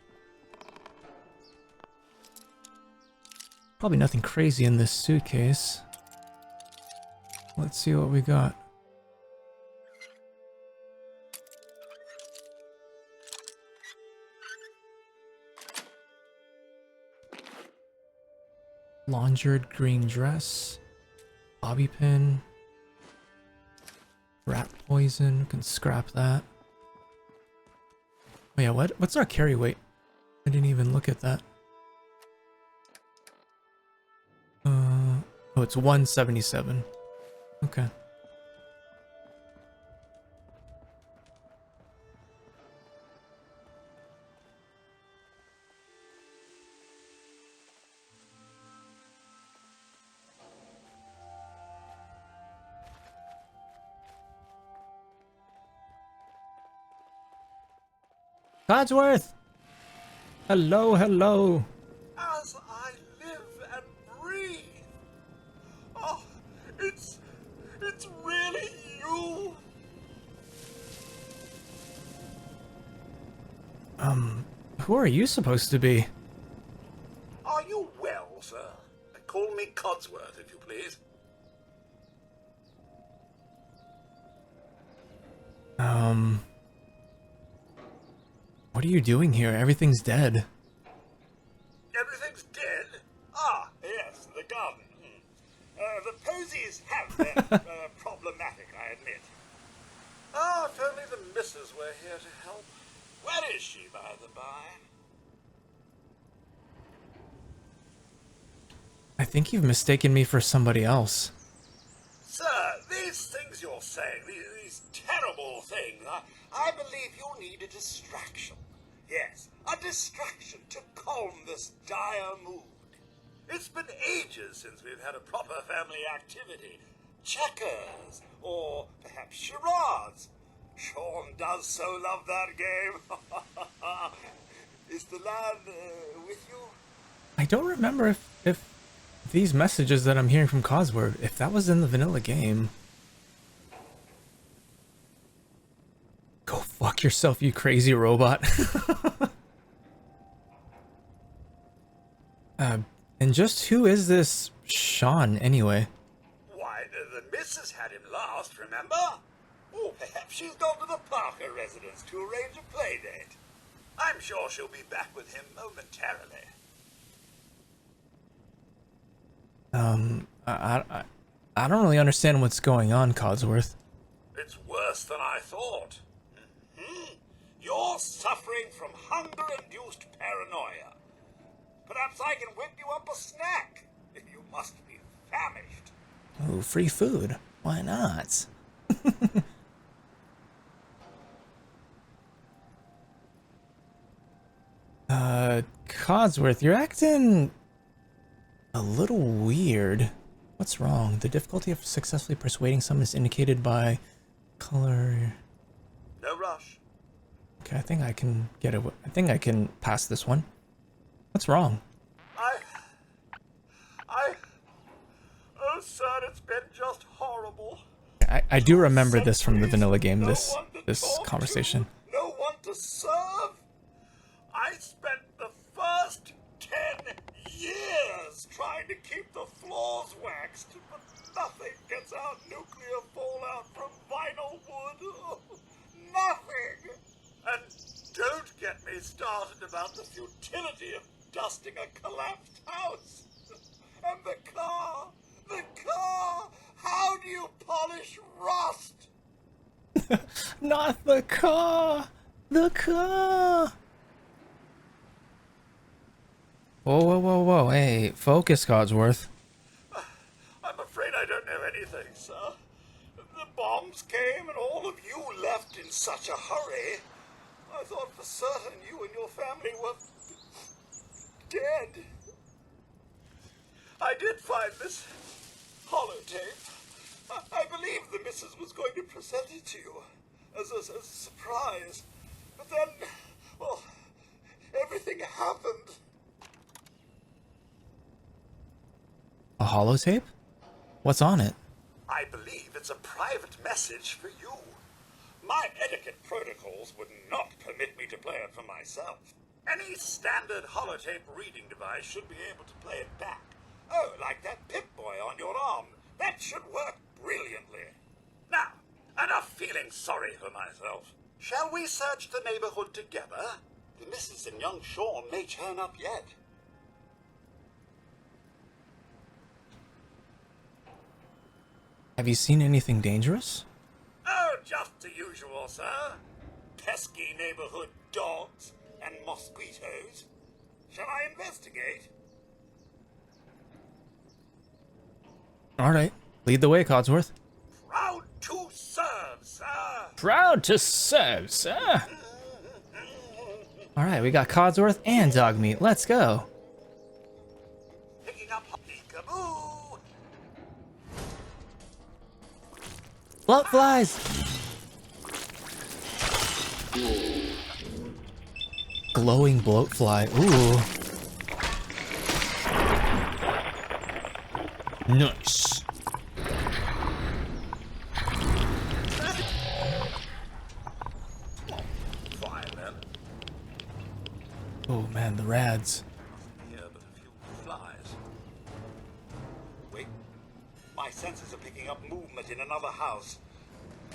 Probably nothing crazy in this suitcase. Let's see what we got. Laundered green dress, bobby pin, rat poison. We can scrap that. Oh yeah, what's our carry weight? I didn't even look at that. Oh, it's 177. Okay. Codsworth! Hello, hello. As I live and breathe. Oh, it's really you. Who are you supposed to be? Are you well, sir? Call me Codsworth, if you please. What are you doing here? Everything's dead. Everything's dead? Ah, yes, the garden. The posies have been problematic, I admit. Ah, if only the missus were here to help. Where is she, by the by? I think you've mistaken me for somebody else. Sir, these things you're saying, these terrible things, I believe you need a distraction. Yes, a distraction to calm this dire mood. It's been ages since we've had a proper family activity. Checkers, or perhaps charades. Sean does so love that game. Is the lad with you? I don't remember if these messages that I'm hearing from Codsworth, if that was in the vanilla game. Go fuck yourself, you crazy robot. And just who is this Sean anyway? Why, the missus had him last, remember? Or perhaps she's gone to the Parker residence to arrange a play date. I'm sure she'll be back with him momentarily. I don't really understand what's going on, Codsworth. It's worse than I thought. You're suffering from hunger-induced paranoia. Perhaps I can whip you up a snack. You must be famished. Ooh, free food. Why not? Codsworth, you're acting a little weird. What's wrong? The difficulty of successfully persuading someone is indicated by color. No rush. Okay, I think I can get it. I think I can pass this one. What's wrong? Oh, sir, it's been just horrible. I do remember this from the vanilla game, this conversation. No one to serve. I spent the first 10 years trying to keep the floors waxed, but nothing gets out nuclear fallout from vinyl wood. Nothing. And don't get me started about the futility of dusting a collapsed house. And the car. How do you polish rust? Not the car. The car. Whoa, whoa, whoa, whoa. Hey, focus, Codsworth. I'm afraid all of you left in such a hurry, I thought for certain you and your family were dead. I did find this holotape. I believe the missus was going to present it to you as a surprise. But then, well, everything happened. A holotape? What's on it? I believe it's a private message for you. My etiquette protocols would not permit me to play it for myself. Any standard holotape reading device should be able to play it back. Oh, like that Pip-Boy on your arm. That should work brilliantly. Now, enough feeling sorry for myself. Shall we search the neighborhood together? The missus and young Sean may turn up yet. Have you seen anything dangerous? Oh, just the usual, sir. Pesky neighborhood dogs and mosquitoes. Shall I investigate? Alright, lead the way, Codsworth. Proud to serve, sir. Proud to serve, sir. Alright, we got Codsworth and Dogmeat. Let's go. Picking up peekaboo. Bloat flies! Glowing bloat fly. Ooh. Nice. Fine then. Oh man, the rads. Here but a few flies. Wait. My senses are picking up movement in another house.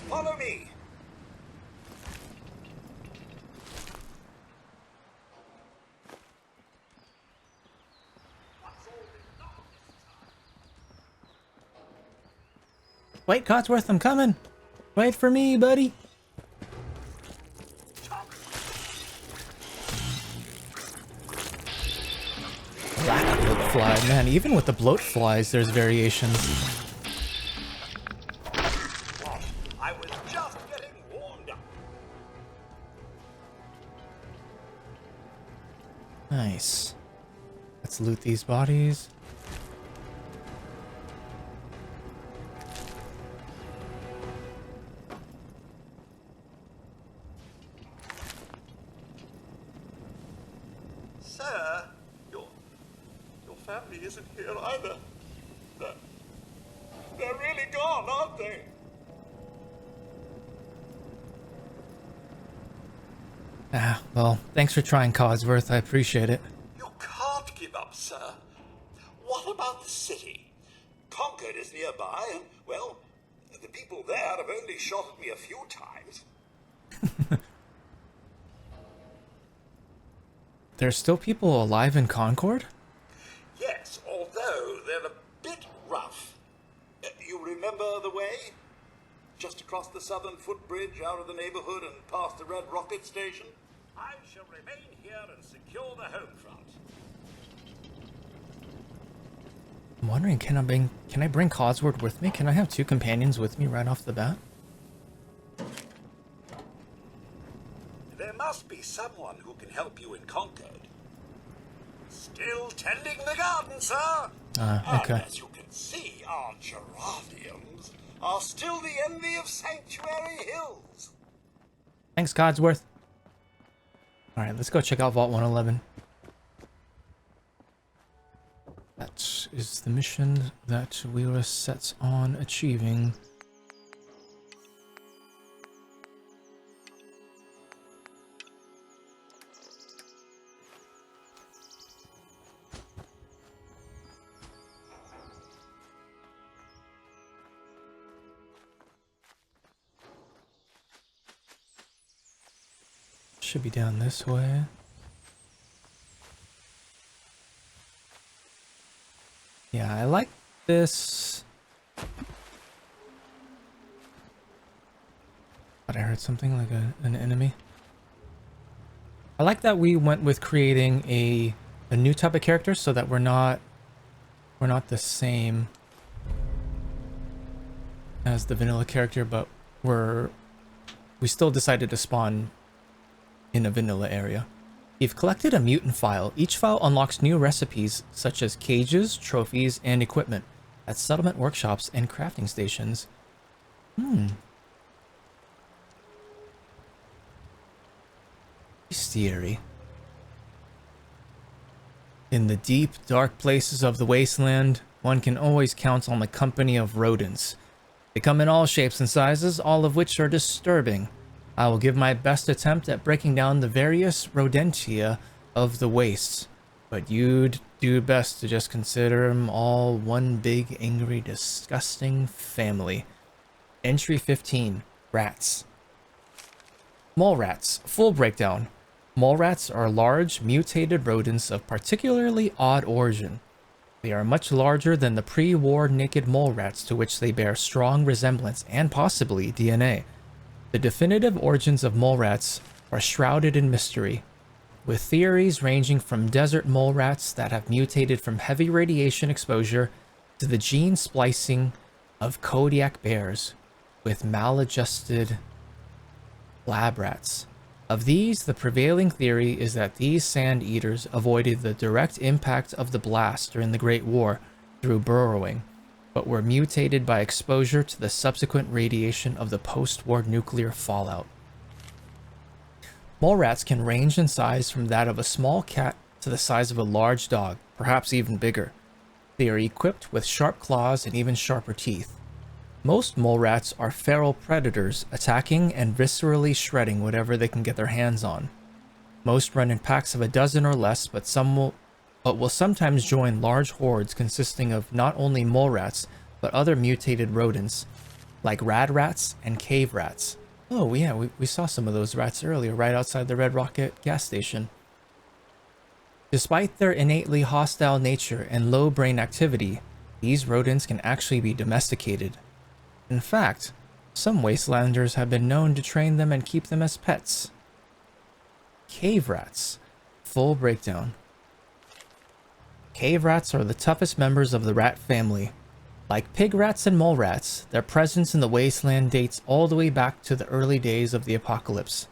Follow me. Wait, Codsworth, I'm coming. Wait for me, buddy. Black bloat fly. Man, even with the bloat flies, there's variations. I was just getting warmed up. Nice. Let's loot these bodies. Sir, your family isn't here either. They're really gone, aren't they? Ah, well, thanks for trying, Codsworth. I appreciate it. You can't give up, sir. What about the city? Concord is nearby, and, well, the people there have only shot at me a few times. There's still people alive in Concord? Yes, although they're a bit rough. You remember the way? Just across the southern footbridge, out of the neighborhood, and past the Red Rocket Station? I shall remain here and secure the home front. I'm wondering, can I bring Codsworth with me? Can I have two companions with me right off the bat? There must be someone who can help you in Concord. Still tending the garden, sir. Okay. And as you can see, our geraniums are still the envy of Sanctuary Hills. Thanks, Codsworth. Alright, let's go check out Vault 111. That is the mission that we were set on achieving. Should be down this way. Yeah, I like this. But I heard something like an enemy. I like that we went with creating a new type of character so that we're not the same as the vanilla character, but we still decided to spawn in a vanilla area. You've collected a mutant file. Each file unlocks new recipes such as cages, trophies, and equipment at settlement workshops and crafting stations. Bestiary. In the deep, dark places of the wasteland, one can always count on the company of rodents. They come in all shapes and sizes, all of which are disturbing. I will give my best attempt at breaking down the various rodentia of the wastes, but you'd do best to just consider them all one big, angry, disgusting family. Entry 15. Rats. Mole rats. Full breakdown. Mole rats are large, mutated rodents of particularly odd origin. They are much larger than the pre-war naked mole rats to which they bear strong resemblance and possibly DNA. The definitive origins of mole rats are shrouded in mystery, with theories ranging from desert mole rats that have mutated from heavy radiation exposure to the gene splicing of Kodiak bears with maladjusted lab rats. Of these, the prevailing theory is that these sand eaters avoided the direct impact of the blast during the Great War through burrowing, but were mutated by exposure to the subsequent radiation of the post-war nuclear fallout. Mole rats can range in size from that of a small cat to the size of a large dog, perhaps even bigger. They are equipped with sharp claws and even sharper teeth. Most mole rats are feral predators, attacking and viscerally shredding whatever they can get their hands on. Most run in packs of a dozen or less, but will sometimes join large hordes consisting of not only mole rats, but other mutated rodents, like rad rats and cave rats. Oh yeah, we saw some of those rats earlier, right outside the Red Rocket gas station. Despite their innately hostile nature and low brain activity, these rodents can actually be domesticated. In fact, some wastelanders have been known to train them and keep them as pets. Cave rats. Full breakdown. Cave rats are the toughest members of the rat family. Like pig rats and mole rats, their presence in the wasteland dates all the way back to the early days of the apocalypse.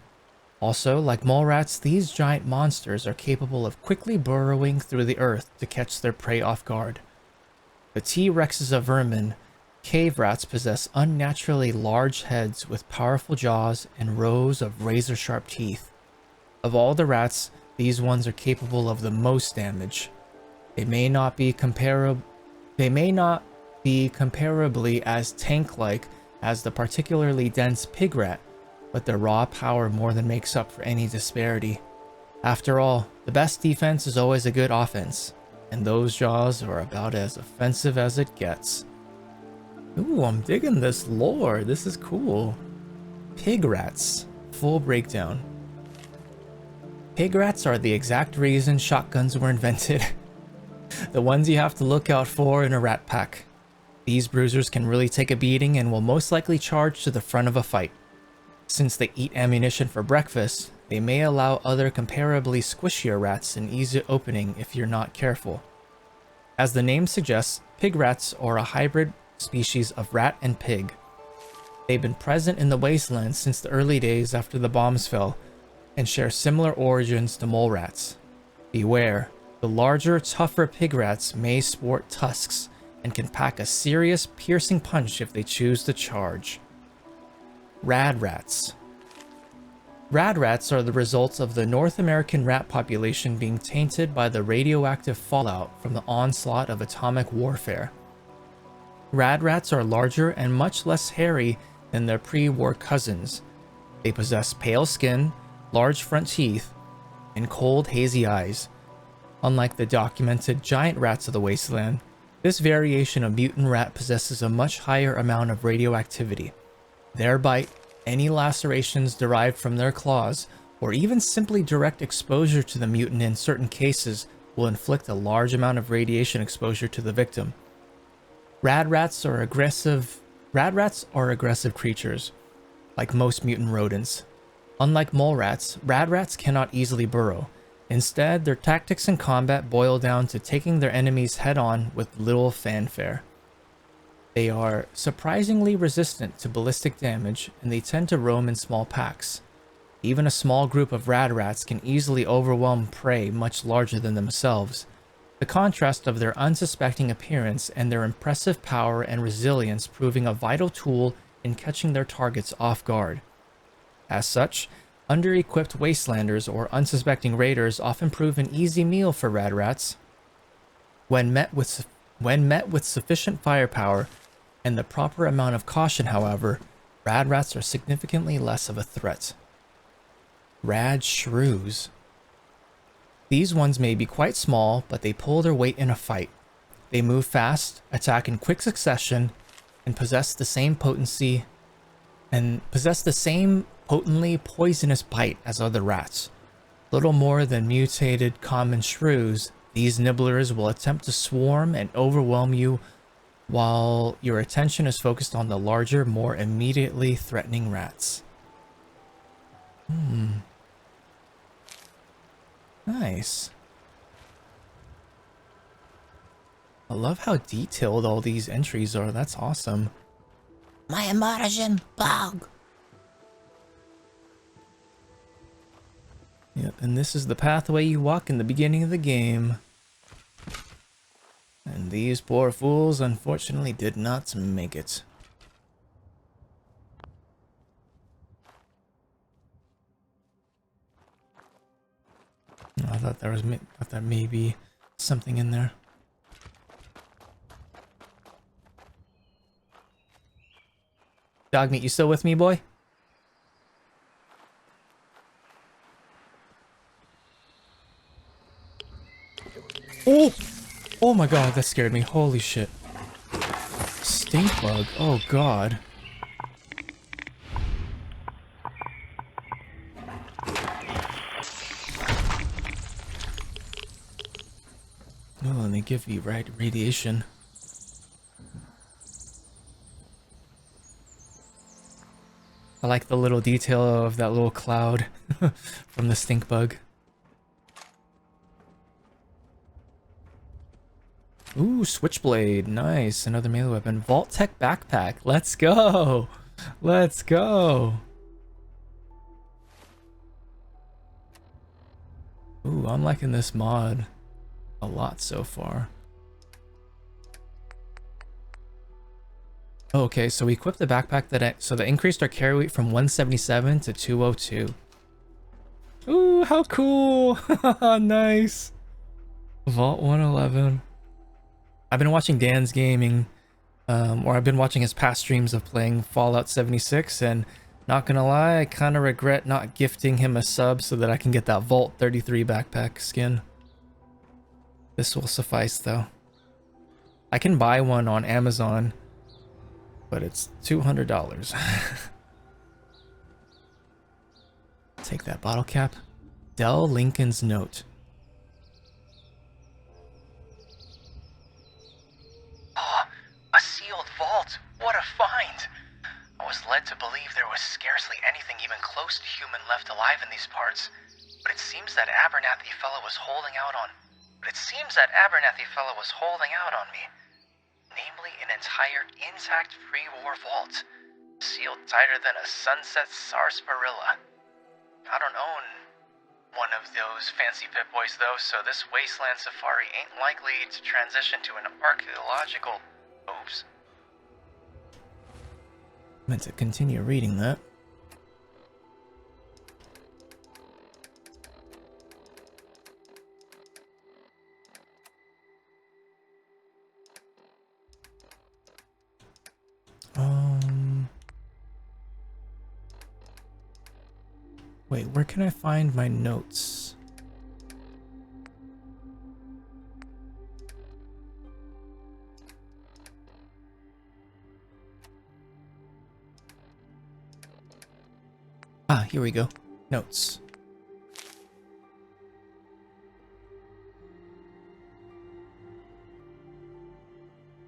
Also, like mole rats, these giant monsters are capable of quickly burrowing through the earth to catch their prey off guard. The T-Rexes of vermin, cave rats possess unnaturally large heads with powerful jaws and rows of razor-sharp teeth. Of all the rats, these ones are capable of the most damage. They may not be comparably as tank-like as the particularly dense pig rat, but their raw power more than makes up for any disparity. After all, the best defense is always a good offense, and those jaws are about as offensive as it gets. Ooh, I'm digging this lore. This is cool. Pig rats. Full breakdown. Pig rats are the exact reason shotguns were invented. The ones you have to look out for in a rat pack. These bruisers can really take a beating and will most likely charge to the front of a fight. Since they eat ammunition for breakfast, they may allow other comparably squishier rats an easy opening if you're not careful. As the name suggests, pig rats are a hybrid species of rat and pig. They've been present in the wasteland since the early days after the bombs fell, and share similar origins to mole rats. Beware, the larger, tougher pig rats may sport tusks and can pack a serious, piercing punch if they choose to charge. Rad rats. Rad rats are the results of the North American rat population being tainted by the radioactive fallout from the onslaught of atomic warfare. Rad rats are larger and much less hairy than their pre-war cousins. They possess pale skin, large front teeth, and cold, hazy eyes. Unlike the documented giant rats of the wasteland, this variation of mutant rat possesses a much higher amount of radioactivity. Their bite, any lacerations derived from their claws, or even simply direct exposure to the mutant in certain cases will inflict a large amount of radiation exposure to the victim. Rad rats are aggressive creatures, like most mutant rodents. Unlike mole rats, rad rats cannot easily burrow. Instead, their tactics in combat boil down to taking their enemies head-on with little fanfare. They are surprisingly resistant to ballistic damage, and they tend to roam in small packs. Even a small group of rad rats can easily overwhelm prey much larger than themselves. The contrast of their unsuspecting appearance and their impressive power and resilience proving a vital tool in catching their targets off guard. As such, under-equipped wastelanders or unsuspecting raiders often prove an easy meal for rad rats. When met with sufficient firepower and the proper amount of caution, however, rad rats are significantly less of a threat. Rad shrews. These ones may be quite small, but they pull their weight in a fight. They move fast, attack in quick succession, and possess the same potently poisonous bite as other rats. Little more than mutated common shrews, these nibblers will attempt to swarm and overwhelm you while your attention is focused on the larger, more immediately threatening rats. Nice. I love how detailed all these entries are. That's awesome. My immersion bug. Yep, and this is the pathway you walk in the beginning of the game. And these poor fools unfortunately did not make it. I thought there may be something in there. Dogmeat, you still with me, boy? Oh! Oh my god, that scared me. Holy shit. Stink bug. Oh god. Oh, and they give you radiation. I like the little detail of that little cloud from the stink bug. Ooh, switchblade. Nice. Another melee weapon. Vault Tech backpack. Let's go. Let's go. Ooh, I'm liking this mod a lot so far. Okay, so we equipped the backpack that increased our carry weight from 177 to 202. Ooh, how cool. Nice. Vault 111. I've been watching Dan's gaming, or I've been watching his past streams of playing Fallout 76, and not gonna lie, I kind of regret not gifting him a sub so that I can get that Vault 33 backpack skin. This will suffice though. I can buy one on Amazon, but it's $200. Take that bottle cap. Dell Lincoln's note. A sealed vault! What a find! I was led to believe there was scarcely anything even close to human left alive in these parts, but it seems that Abernathy fellow was holding out on me. Namely, an entire intact pre-war vault, sealed tighter than a sunset sarsaparilla. I don't own one of those fancy Pip-Boys though, so this wasteland safari ain't likely to transition to an archaeological... Oops. Meant to continue reading that. Wait, where can I find my notes? Ah, here we go. Notes.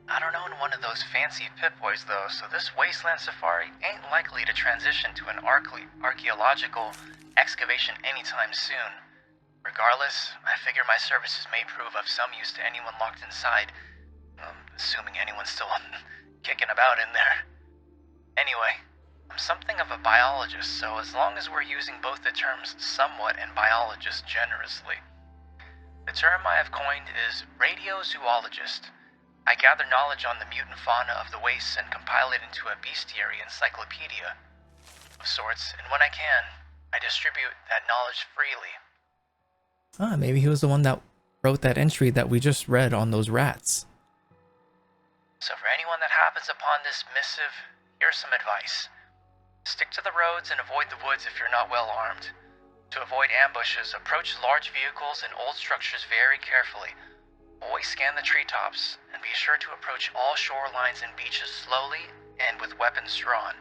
I don't own one of those fancy Pip-Boys though, so this wasteland safari ain't likely to transition to an archaeological excavation anytime soon. Regardless, I figure my services may prove of some use to anyone locked inside. assuming anyone's still kicking about in there. Anyway, I'm something of a biologist, so as long as we're using both the terms somewhat and biologist generously. The term I have coined is radiozoologist. I gather knowledge on the mutant fauna of the wastes and compile it into a bestiary encyclopedia of sorts, and when I can, I distribute that knowledge freely. Ah, maybe he was the one that wrote that entry that we just read on those rats. So for anyone that happens upon this missive, here's some advice. Stick to the roads and avoid the woods if you're not well armed. To avoid ambushes, approach large vehicles and old structures very carefully. Always scan the treetops, and be sure to approach all shorelines and beaches slowly and with weapons drawn.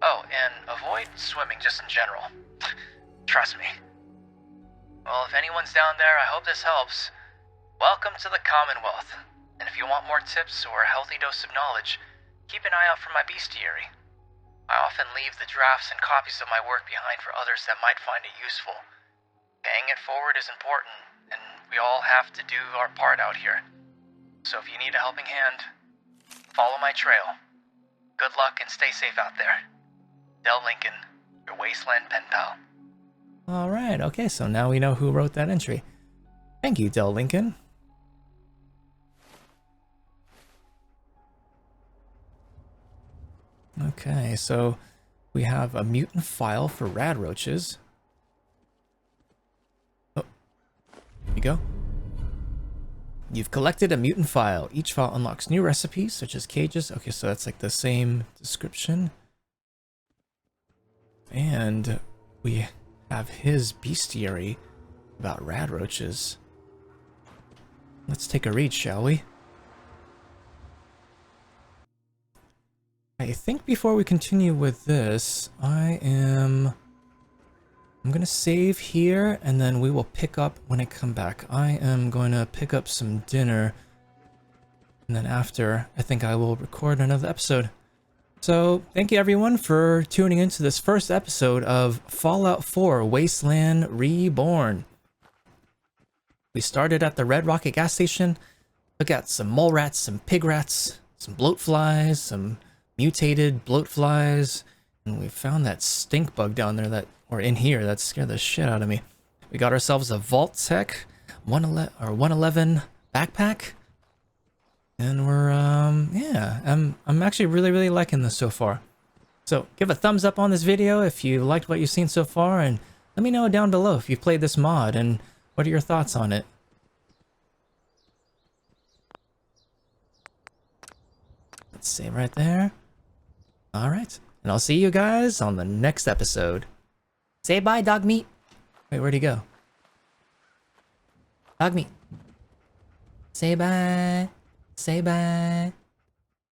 Oh, and avoid swimming just in general. Trust me. Well, if anyone's down there, I hope this helps. Welcome to the Commonwealth. And if you want more tips or a healthy dose of knowledge, keep an eye out for my bestiary. I often leave the drafts and copies of my work behind for others that might find it useful. Paying it forward is important, and we all have to do our part out here. So if you need a helping hand, follow my trail. Good luck and stay safe out there. Del Lincoln, your Wasteland pen pal. Alright, okay, so now we know who wrote that entry. Thank you, Del Lincoln. Okay, so we have a mutant file for rad roaches. Oh, here you go. You've collected a mutant file. Each file unlocks new recipes, such as cages. Okay, so that's like the same description. And we have his bestiary about rad roaches. Let's take a read, shall we? I think before we continue with this, I'm gonna save here, and then we will pick up when I come back. I am going to pick up some dinner, and then after, I think I will record another episode. So, thank you everyone for tuning into this first episode of Fallout 4 Wasteland Reborn. We started at the Red Rocket gas station. Look at some mole rats, some pig rats, some bloat flies, some mutated bloat flies, and we found that stink bug down there or in here that scared the shit out of me. We got ourselves a Vault Tech 111 backpack. And we're, yeah, I'm actually really liking this so far. So give a thumbs up on this video if you liked what you've seen so far, and let me know down below if you played this mod and what are your thoughts on it. Let's save right there. Alright, and I'll see you guys on the next episode. Say bye, dog meat. Wait, where'd he go? Dog meat. Say bye. Say bye.